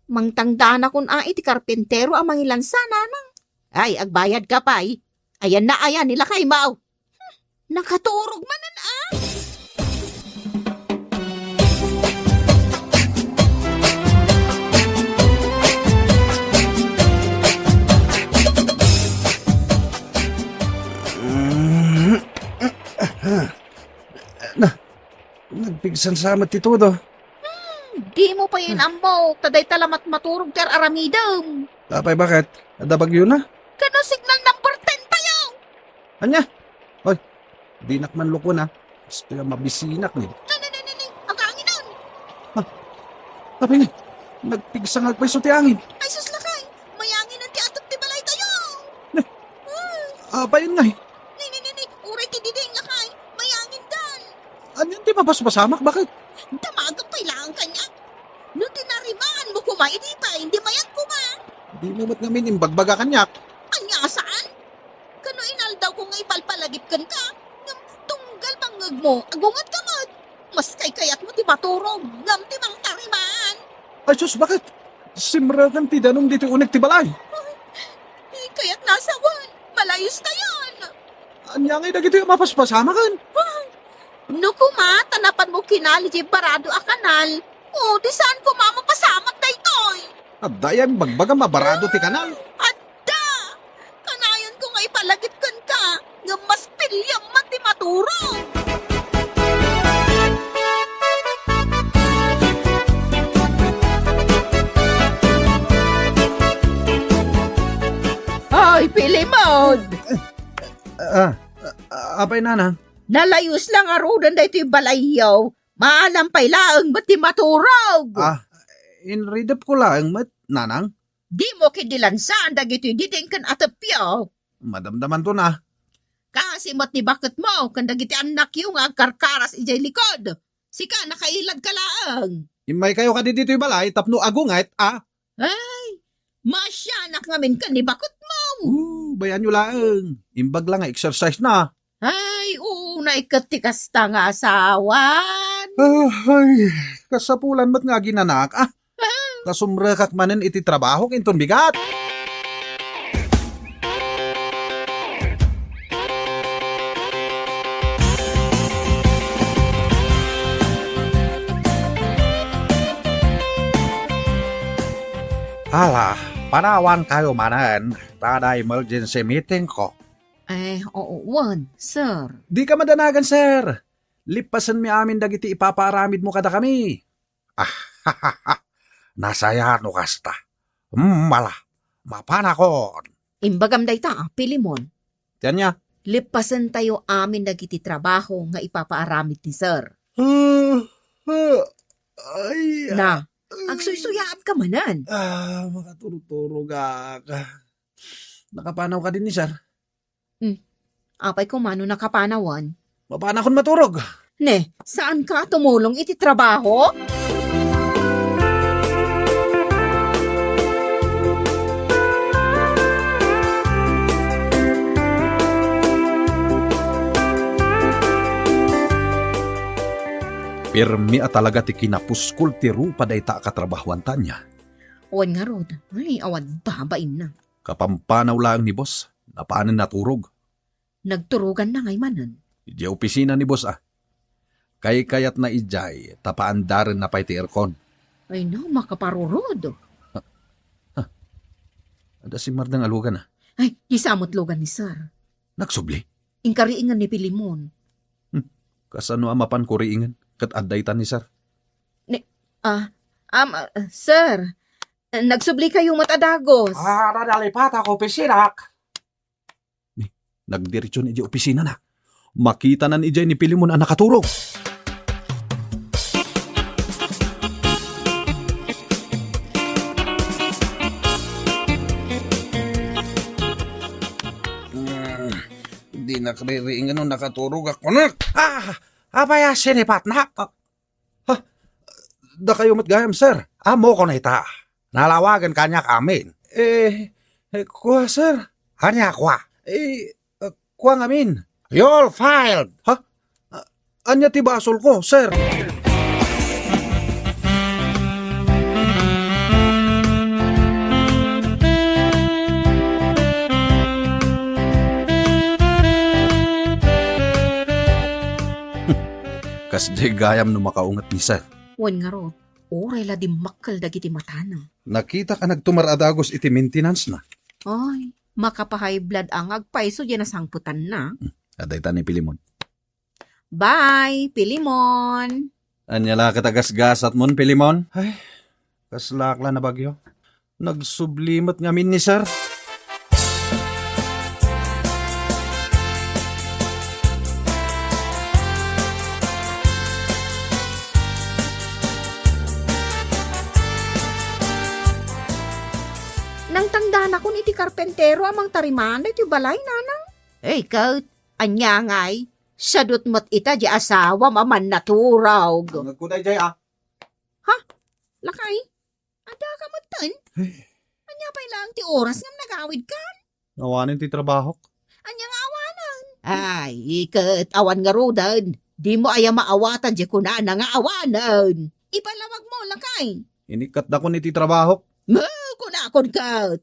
mangtangdana kun iti karpentero ang mangilansa nanang. Ay, agbayad ka pa'y. Ayan na ayan nila kay Mau. Nakaturog manan ah. Nagpigsan sa amat ti todo. Di mo pa yun ammo. Taday talamat maturog ter aramidam. Tapay bakit? Ada bagyo na? Kano signal number 10 tayo. Anya? Oy, di nakman luko na. Gusto yung mabisinak ni. Ang anginan. Tapay ni, nagpigsan agpay so ti angin. Ay sus lakay. Mayangin ang tiatop ti balay tayo. Apayin nga eh. Uray ti diding lakay. Mayangin dan. Anyan di mabasbasamak? Bakit? Damaga pa ilangan kanya. No tinarimaan mo kumay, di pa, hindi mayan kuma. Di mo mat ngamin imbagbaga kanyak. Anya saan? Kano inaldaw ko nga ipalpalagip kan ka? Ngam tunggal mangag mo, agungat ka mat. Mas kay kayat mo ti maturog, ngam ti mang tarimaan. Ay sus, bakit? Simragan ti danong dito unig ti balay. Kayat nasawan, malayos ka yan. Anya ngay na gito yung mapaspasama kan. Nuko ma, tanapan mo kinali di barado a kanal. O, di saan ko mamapasamak na ito'y? At dayang bagbaga mabarado ti kanal. Adda! Kanayan ko nga ipalagit ka, nga mas pilyam man ti maturo. Ay, Pilimon! Apay nanang? Nalayos lang arudan da ito'y balayaw. Maalampay laang ba't di maturog? Inridap ko lang, nanang. Di mo kidilansaan da ito'y didingkan atapyaw. Madamdaman to na. Kasi mat ni bakit mo, kanda giti anak yung karkaras ijay likod. Sika, nakailad ka laang. Imay kayo ka dito balay, tapno agungait, Ay, masyanak ngamin ka ni bakit mo. Bayan nyo lang. Imbag lang nga exercise na. Ay, una ikatikasta nga asawan. Ay, kasapulan mat nga ginanak, Kasumra kak manen iti trabaho kinton bigat. Alah, panawan kayo manan. Tada emergency meeting ko. Oo, sir. Di ka madanagan, sir. Lipasan mi amin dagiti ipaparamid mo kada kami. Nasaya no kasta. Mala, mapanakon. Imbagam day ta, Pilimon. Tiyan niya. Lipasan tayo amin nagiti trabaho nga ipapaaramid ni sir. Ay, Na, agsuysuyaan ka manan. makaturo-turo ka. Nakapanaw ka din ni sir. Apay ko mano nakapanawan. Mapanakon maturog. Ne, saan ka tumulong iti trabaho? Pirmi at talaga ti kinapuskul ti rupa day ta katrabahuan tanya. Owan nga rod, ay awan babain na. Kapampanaw lang ni boss, napaanan naturog. Nagturugan na ngay manan. Iji opisina ni boss Kay kayat na ijay, tapaandarin na pa'y ti aircon. Ay no, makaparurod. Ada si Mardang alugan Ay, isamot lugan ni sir. Nagsubli. Ingkariingan ni Pilimon. Kasano amapan ko riingan, kat addaytan ni sir. Sir, nagsubli kayong matadagos. Nadalipat ako pisinak. Nagdiretsyon iji opisina na. Makita nan ijay ni Pilimon ang nakaturog. Hindi nakririingan nung nakaturog ako na. Apaya sinipat na. Da kayo matgayam, sir. Amo ko na ita. Nalawagan kanya amin. Kuha, sir. Hanya kuha. Kuha ngamin. You're filed. Anya ti basol ko, sir. Kasjay gayam no makaungat ni sir. Wan nga rod, oray la di makal dagiti matana. Nakita ka nagtumaradagos iti maintenance na. Ay, makapahay blood ang agpaiso dyan na sangputan na. Addaytan ni Pilimon. Bye, Pilimon! Anyala katagasgasat mon, Pilimon? Ay, kaslakla na bagyo. Nagsublimat ngamin ni sir. Nang tandaan ako ni ti karpentero amang tariman iti balay nanang. Hey, Kaut, anya ngay, sadot mo't ita di asawa maman naturaw. Nagkuday jay Lakay, ada ka mo't tan? Anya pa ilang ti oras ngam nagawid ka? Nawanin ti trabaho. Anya nga awanan? Ay, ikat, awan nga rodan. Di mo aya maawatan di kuna na nga awanan. Ipalawag mo, lakay. Inikat na ko ni ti trabaho. Kunakon Kaut.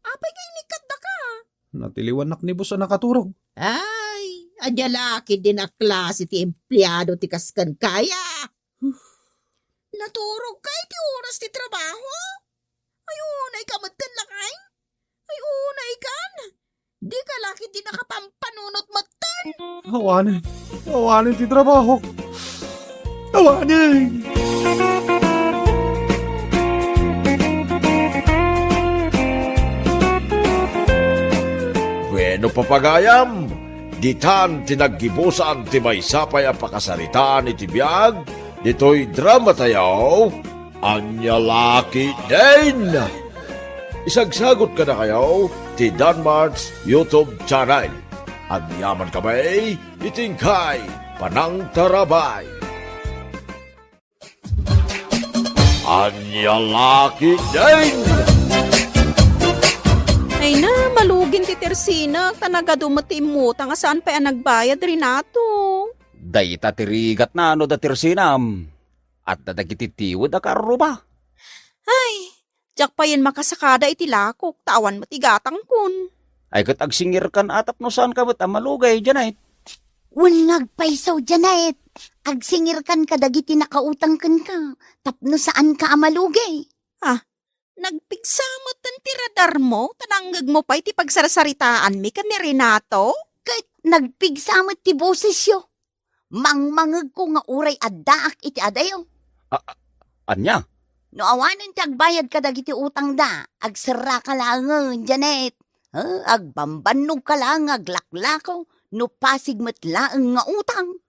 Apay kay nikat da ka. Natiliwanak ni boss na nakaturog. Ay, Adya laki din a klase ti empleyado ti kaskan kaya. Naturog kay ti oras ti trabaho. Ayunay ka matan lakay. Ayunay kan. Di ka laki di nakapampanunot matan. Awanin ti trabaho. Awanin. Bueno papagayam, ditan tinaggibusan ti maysapay a pakasaritaan iti biyag, dito'y drama tayo, anya laki din. Isagsagot ka na kayo, ti Danmarks YouTube channel. Agyaman kamay, itingkay, panang tarabay. Anya laki din. Ay na, malugin ti Tersina. Tanaga dumati mo. Tanga saan pa yan nagbayad, Renato? Dayta tirigat na ano da tirsinam. At dadagititiwid a karuba. Ay, jak pa yan makasakada iti lakok. Tawan matigatang kun. Ay kat agsingir kan atap no saan ka ba't amalugay dyan ay. Unag paisaw Janet. Agsingir kan kadagiti nakautang kan ka. Tapno saan ka amalugay? Nagpigsamot ng tiradar mo. Tananggag mo pa iti pagsarasaritaan mi kan ni Renato. Kat nagpigsamot ti boses yo. Mangmangag ko nga uray addaak iti adayo. Anya? No awanan ti agbayad ka dagiti utang da. Agsara ka lang, Janet. Agbambanog ka lang, aglaklakaw. No pasigmat laang nga utang.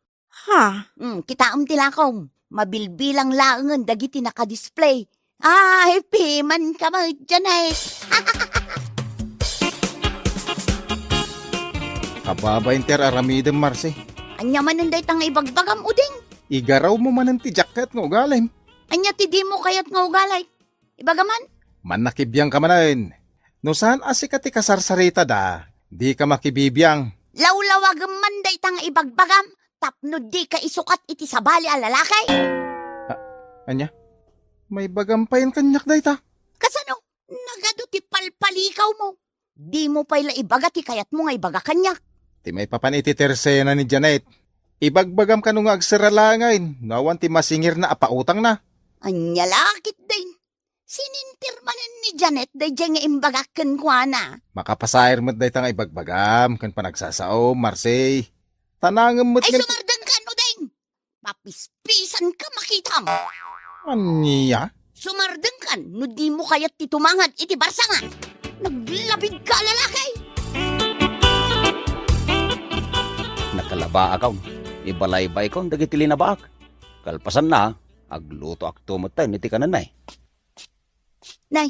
Ha? Kitaam ti lakaw. Mabilbilang laangan dagiti nakadisplay. Ay, piman ka mo, Janet. Kababa inter aramidem Marse. Anya mananday tang ibagbagam uding. Igaraw mo man ti jacket nga ugalim. Anya ti di mo kayat nga ugalay. Ibagaman, Man nakibiyang ka manain. No saan asi ka ti kasarsarita da, di ka makibibiyang. lawlawag manday tang ibagbagam. Tapno di ka isukat iti sabali a lalakay. Anya? May bagampayan kanyak da ita. Kasano, nagado ti palpalikaw mo. Di mo pala ibaga ti kayat mo nga ibaga kanyak. Ti may papaniti tersena ni Janet. Ibagbagam ka nung agsaralangay. Nawan ti masingir na apautang na. Anya lakit din. Sinintirmanan ni Janet day dyan nga imbagakan kwa na. Makapasayar mo't day nga ibagbagam. Kan panagsasaom, Marse. Tanangam mo't Ay sumardang ka no din. Papispisan ka makita mo. Anya? Sumardang ka no di mo kayat ti tumangad iti barsangan. Naglabig ka lalakay. Nakalaba akaw. Ibalaybay ko dagiti linabaak. Kalpasan na, agluto akto matan iti kanan na eh. Nay,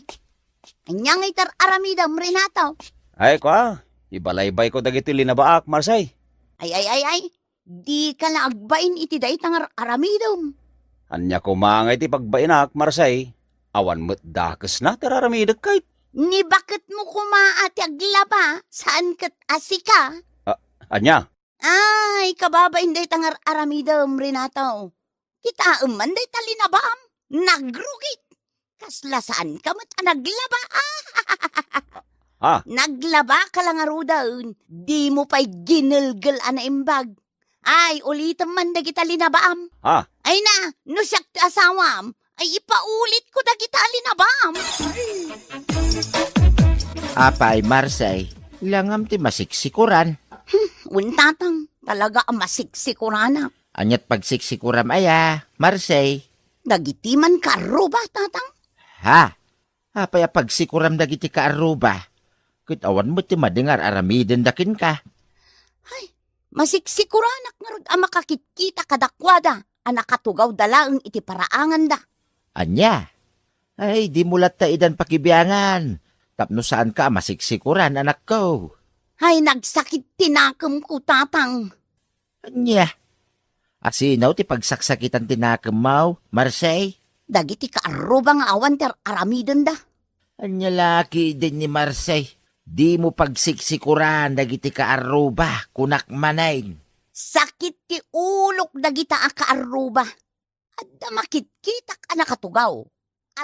anyang itar aramidam Renato. Ay kwa, ibalaybay ko dagiti linabaak, Marsay. Ay. Di ka na agbain iti day tangar aramidam. Anya ko mangay ti pagbainak, Marsay. Awan mo't dakes na tararamidag kahit. Ni bakit mo kumaati aglaba? Saan kat asika? Anya? Ay, kababain day tangar aramidam Renato. Kita man day talinabam. Nagrugit. Kasla saan ka mat naglaba? Naglaba ka lang arudaun. Di mo pa'y ginilgal ana imbag. Ay, ulitan man da kita linabaam. Ay na, no siyak ti asawam. Ay ipaulit ko da kita linabam. Apay, Marsay, langam ti masiksikuran. Untatang, talaga ang masiksikurana. Anyat pagsiksikuram aya, Marsay. Dagiti man karuba, tatang. Ha? Apay pagsikuram dagiti kaaruba. Kit awan mo ti madingar aramiden dakin ka. Masiksikuran nga rod ang makakitkita kadakwada. Ang nakatugaw dalaang iti paraangan da. Anya? Ay, di mulat ta idan pakibiyangan. Tapno saan ka masiksikuran, anak ko? Ay, nagsakit tinakam ko, tatang. Anya? Asinaw ti pagsaksakitan tinakam mo, Marsay? Dagiti kaaruba nga awan ter aramiden da. Anya laki din ni Marsay. Di mo pagsiksikuran dagiti kaaruba, kunak manay. Sakit ti ulok dagita a kaaruba. Adda makitkitak a nakatugaw.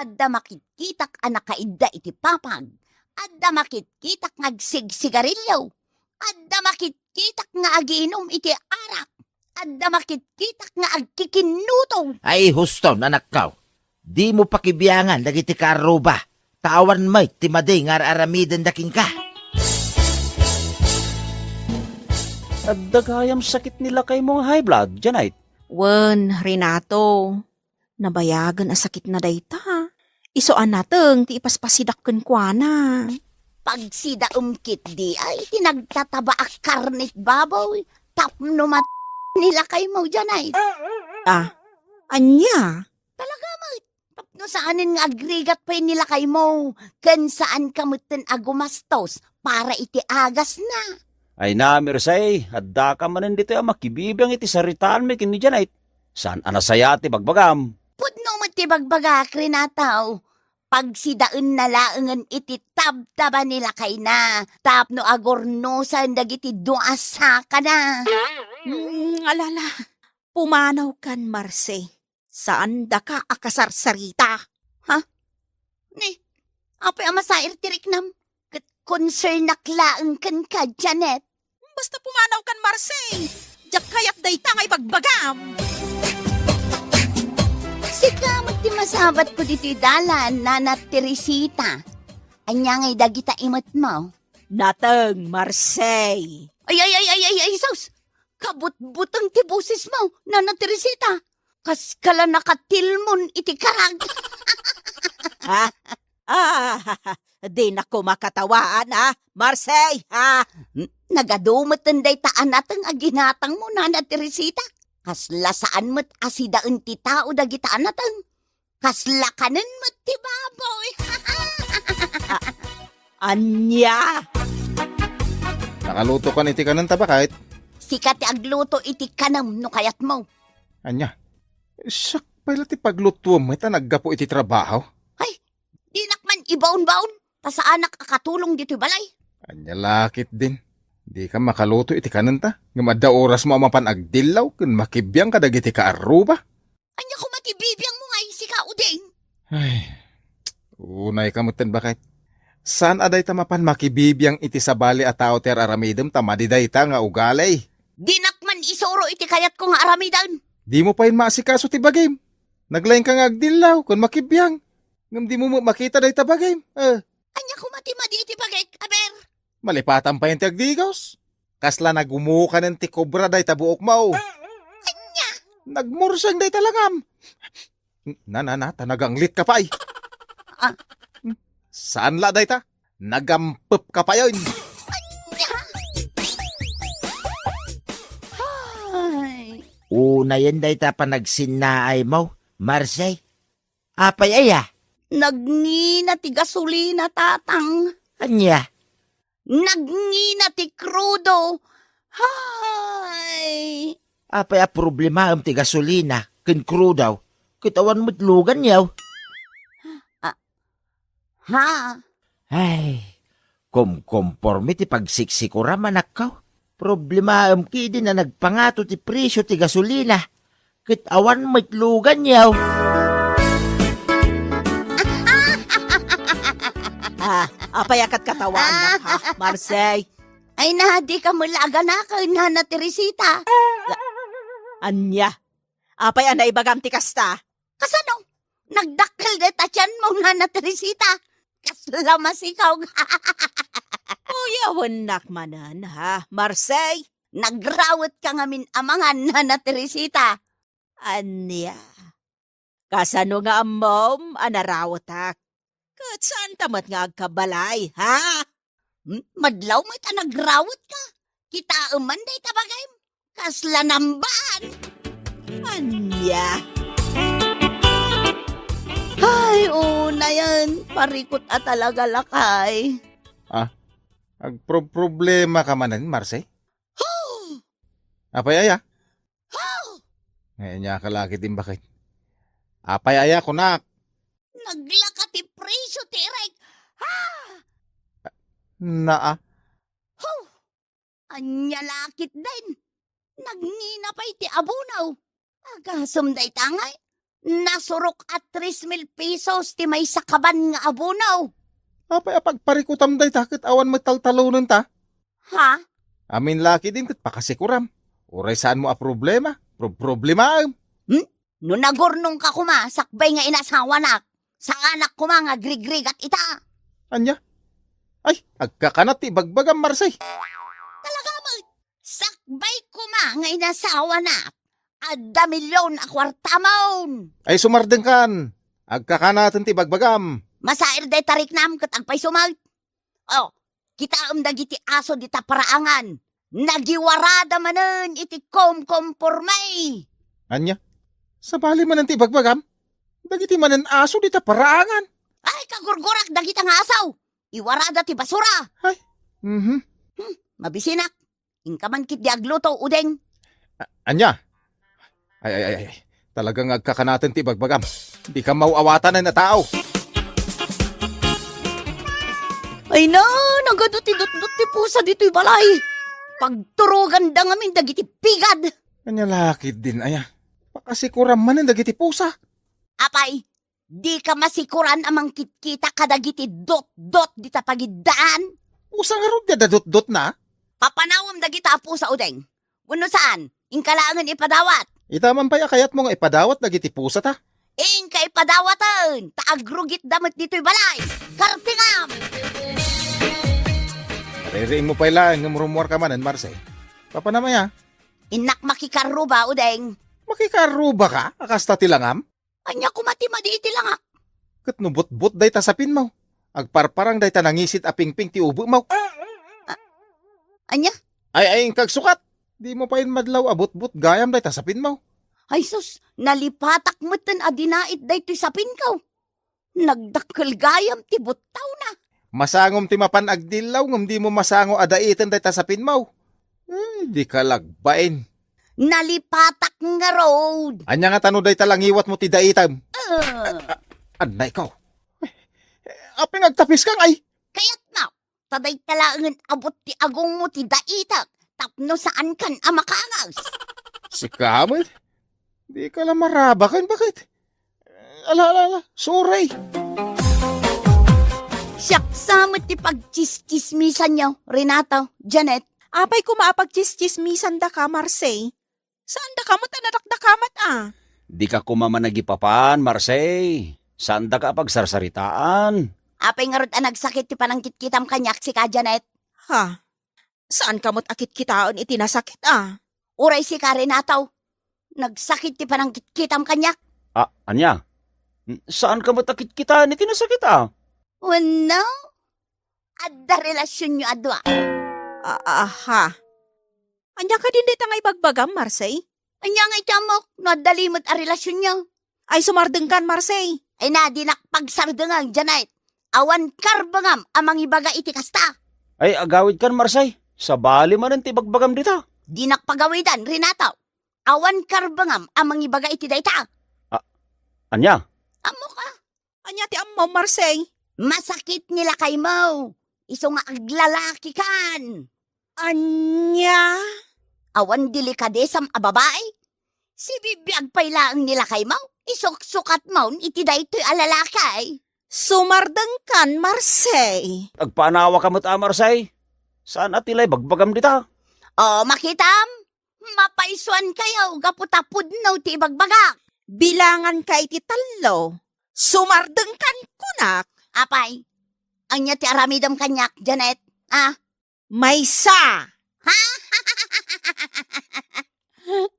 Adda makitkitak a nakaidda iti papag. Adda makitkitak ngagsigsigarilyo. Adda makitkitak makitkitak nga agiinom iti arak. Adda makitkitak nga agkikinutong. Ay, husto, nanakaw. Di mo pakibiyangan, dagiti karuba. Tawan may, timaday nga aramiden daking ka. At dagayam sakit nila kay mong high blood, Janite. Wen, Renato. Nabayagan a sakit na dayta. Isuan nateng ti ipaspasidakken kwa na. Pag sida umkit di ay tinagtataba ak karnit baboy. Tapno nila kay mo dyan ay. Anya? Tapno saanin nga agrigat pa nila kay mo. Kan saan kamutin agumastos para iti agas na. Ay na, Mirsay, adda ka manin dito ang makibibang iti saritaan may kini Janite. Saan anasaya ti bagbagam? Pudno mo ti bagbagak Renataw. Pag sidaan na laangan iti tabtaba nila kay na. Tapno agornosan dagiti duasa ka na. Alala, pumanaw kan, Marse. Saan da ka akasarsarita? Ni, apay amasair tirik nam. Concern naklaang kan ka, Janet. Basta pumanaw kan, Marse. Diyak kayat dayta nga ibagbagam. Sikamot ti masabat ko dito dalan, Nana Teresita. Anya ngay dagita imot mo. Nateng, Marse. Ay, sus! Kabut-butang ti busis mo, Nana Teresita. Kas kala nakatilmon iti karag. Di na ko makatawaan, Marse, Nagadumot day taan natang aginatang mo, Nana Teresita. Kasla saan mo't asidaan ti tao dagitaan natang. Kasla kanan mo't ti baboy. Anya? Nakaluto ka niti kanan tabakait. Sikat ti agluto iti kanam no kayat mo. Anya, sak pala ti pagluto mo, ita naggapo iti trabaho. Di nakman ibaon-baon, ta sa anak akatulong dito balay. Anya lakit din. Di ka makaluto iti kanan ta. Ngamadda oras mo amapan agdilaw, kun makibiyang ka dagiti ka aruba. Anya ko matibibiyang mo nga isi ka uding. Ay, unay kamutan bakit? Saan aday tamapan makibibiyang iti sabali at tao ter aramidem tamadiday ta nga ugalay? Di nakman isoro iti kayat ko nga aramidan. Di mo pa yun maasikaso ti bagim. Naglain ka nga agdilaw, kun makibiyang. Ngam di mo makita day ta bagim. Anya ko matimadi iti bagay, aber. Malipatan pa yung ti agdigos. Kasla nagumuka ng ti kobra day tabuok mau. Anya? Nagmursang day talangam. Tanagang lit ka pa ay. Saan la day ta? Nagampep ka pa yun. Ay. Una yan day ta panagsinnaay mo, Marse. Apay aya? Nagngina ti gasolina tatang. Anya? Nagngina ti krudo. Hay. Apay a problema ti gasolina, ken crudaw. Kitawan mo't lugan yaw. Ha? Ay, komporme ti pagsiksikura manakaw. Problema kidi na nagpangato ti presyo ti gasolina. Kitawan mo't lugan yaw. Apayakat katawaan na, Marse. Ay na, di ka mulaga na ka, Nana Teresita. Anya? Apay anay bagam ti kasta. Kasano? Nagdakkel de tatyan mo, Nana Teresita. Kasla masikaw. Uyawan nakmanan, Marse. Nagrawat ka ngamin amangan, Nana Teresita. Anya? Kasano nga amom, anarawat kat saan tamat nga agkabalay, Madlaw mo't nagrawat ka. Kita day tabagay. Kasla namban. Anya? Ay, una yan. Parikot at talaga lakay. Problema ka manan, Marse? Apay aya? Ngayon niya kalaki din bakit? Apay aya ko nak. Naglakati presyo tirek. Anya lakit din. Nagngina pa iti abunaw. Agasom day tangay. Nasurok at 3,000 pesos ti may sakaban nga abunaw. Apay apagparikutam day takit awan magtaltalunan ta. Ha? Amin laki din kat pakasikuram. Uray saan mo a problema? Problema. No nagurnong ka kuma, sakbay nga inasawa nak. Sa anak ko mga grigrig at ita. Anya? Ay, agkakanat ti bagbagam Marsay. Talaga mo, sakbay kuma nga inasawa nak. Adda milyon a kwarta maun. Ay sumardeng kan. Agkakanatan ti bagbagam. Masair day tarik nam kat agpay sumag. Oh, kita dagiti aso di taparaangan. Nagiwarada manen iti kompormay. Anya? Sa bali man ti bagbagam? Dagiti manen aso di taparaangan. Ay, kagurgurak dagita nga asaw. Iwarada ti basura. Mhm. Mabisinak. Inkaman kit di agluto udeng. Anya? Ay. Talagang agkakanatan ti bagbagam. Di ka mauawatan na tao. Ay na, nagaduti ti pusa dito'y balay. Pagturugan da ngamin dagiti pigad. Anya lakid din aya. Pakasikuram man ang dagiti pusa. Apay, di ka masikuran amang kitkita kadagiti dot-dot di tapagidaan. Pusa nga ron dadot-dot na. Papanawam dagita pusa udeng. Wano saan? Ingkalangan ipadawat. Itaman pa ya kayat mo nga ipadawat dagiti pusa ta. Ingka ipadawatan. Taagrugit damit dito'y balay. Kartingam! Ririing mo pa ilang ng rumor ka manan, Marsay. Papanamaya, Inak makikaruba udeng. makikaruba ka, akasta tilangam, Anya kumati madiiti lang ak. kat nubot-bot day ta sapin mo. Agparparang day ta nangisit a pingping ti ubo mo. Anya? Ay, kagsukat. Di mo pa madlaw abot-bot gayam day ta sapin mo. Ay sus, nalipatak mo tan adinait day to'y sapin ko. Nagdakkel gayam ti buttaw na. Masangom ti mapan agdilaw, ngam di mo masango adaitan day ta sapin mo. Di ka lagbain. Nalipatak nga road. Anya nga tano day talangiwat mo ti daitam. Anay ko. Aping agtapis kang ay. Kaya't na, taday talangan abot ti agong mo ti daitak. Tapno saan kan amakangas. Si Kamil, di ka lang marabakan. Bakit? Ala, sorry. Siyaksamot ti pagchis-chismisan niyo, Renato, Janet. Apay kumapag-chismismisan da ka, Marsay. Saan da kamot anadakdakamat Di ka kumaman nagipapan, Marsay. Saan da ka pagsarsaritaan? Apay nga rod nagsakit ti panangkit-kitam kanyak si ka, Janet. Ha? Saan kamot akit kitaon iti nasakit Uray si ka, Renato. Nagsakit ti panangkit-kitam kanyak. Anya? Saan ka matakit kita ni tinasakit Wano? Adda relasyon nyo adwa. Ha? Anya ka din dito ngay bagbagam, Marsay? Anya nga itamok, no dalimot a relasyon nyo. Ay sumardeng kan, Marsay. Ay na, di nakpagsardengang, Janet. Awan karbangam amang ibaga iti kasta. Ay, agawid kan, Marsay. Sa bali man ang tibagbagam dito. Di nakpagawidan, Renato. Awan karbangam amang ibaga iti dayta. Anya? Amo ka. Anya ti ammo, Marsay. Masakit nila kay mo. Iso nga aglalaki kan. Anya? Awan delikadesam a babae. Si bibiyag pailaang nila kay mo. Isok-sukat mo iti daytoy alalakay. Sumardeng kan, Marsay. Agpanawa ka mo't Marsay. Saan atilay bagbagam dito? O, makitam. Mapaisuan kayo. Gaputapud no ti bagbaga. Bilangan ka iti talo. Sumardeng kan kunak. Apay, anya ti aramidam kanyak, Janet. Maysa.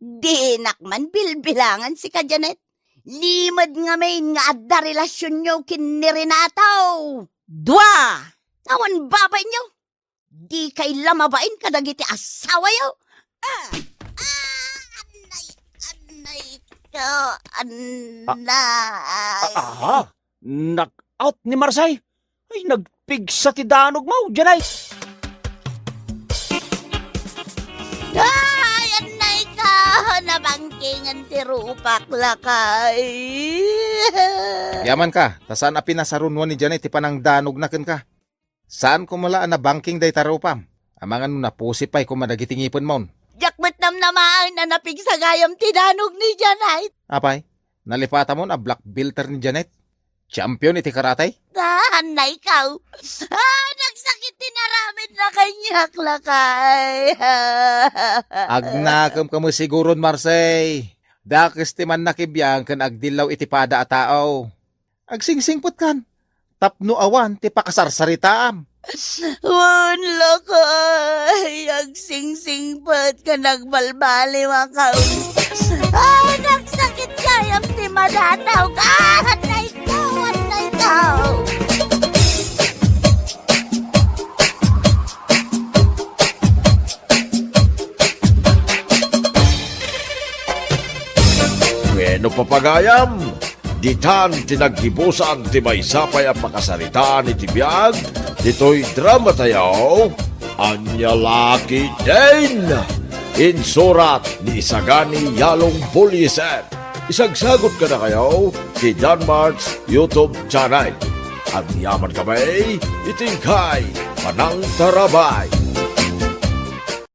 Di nakman bilbilangan si ka, Janet. Limad nga may nga adda relasyon nyo kin ni Renato. Dua. Awan babay nyo. Di kay lamabain kadagiti asawa yo. Anay. Knock-out ni Marsay. Ay, nagpigsa ti danog mo, dyan ay. Ay, anay ka. Nabangkingan ti rupak lakay. Yaman ka, tasaan a pinasarunwan ni Janet ti panang danog na ken ka. Saan kumalaan na banking day tarupam? Amangan na pusipay kumadagitingipon mon. Jakmat naman na napig sa gayam tinanog ni Janet. Apay, nalipata mo na black belter ni Janet. Champion iti karatay. Anay ka. Nagsakit tinaramin na kanyak lakay. Agnakam ka mo siguron, Marsay. Dakis ti man nakibiyang kan agdilaw iti pada a tao. Agsingsingpot kan. Tapno awan ti pakasarsaritaam. Wan lakay, agsingsingpat ka nagbalbali makaw. Ay, nagsakit kayam ti madataw ka. At na ikaw. Ngeno papagayam, ditan tinaggibusan ti maysapay a pakasaritaan iti biag, dito'y drama tayo, Anya Laki din! Insurat ni Isagani Yalong Buliser. Isagsagot ka na kayo kay John Mart's YouTube channel. At yaman kami, itingkay, Panang Tarabay.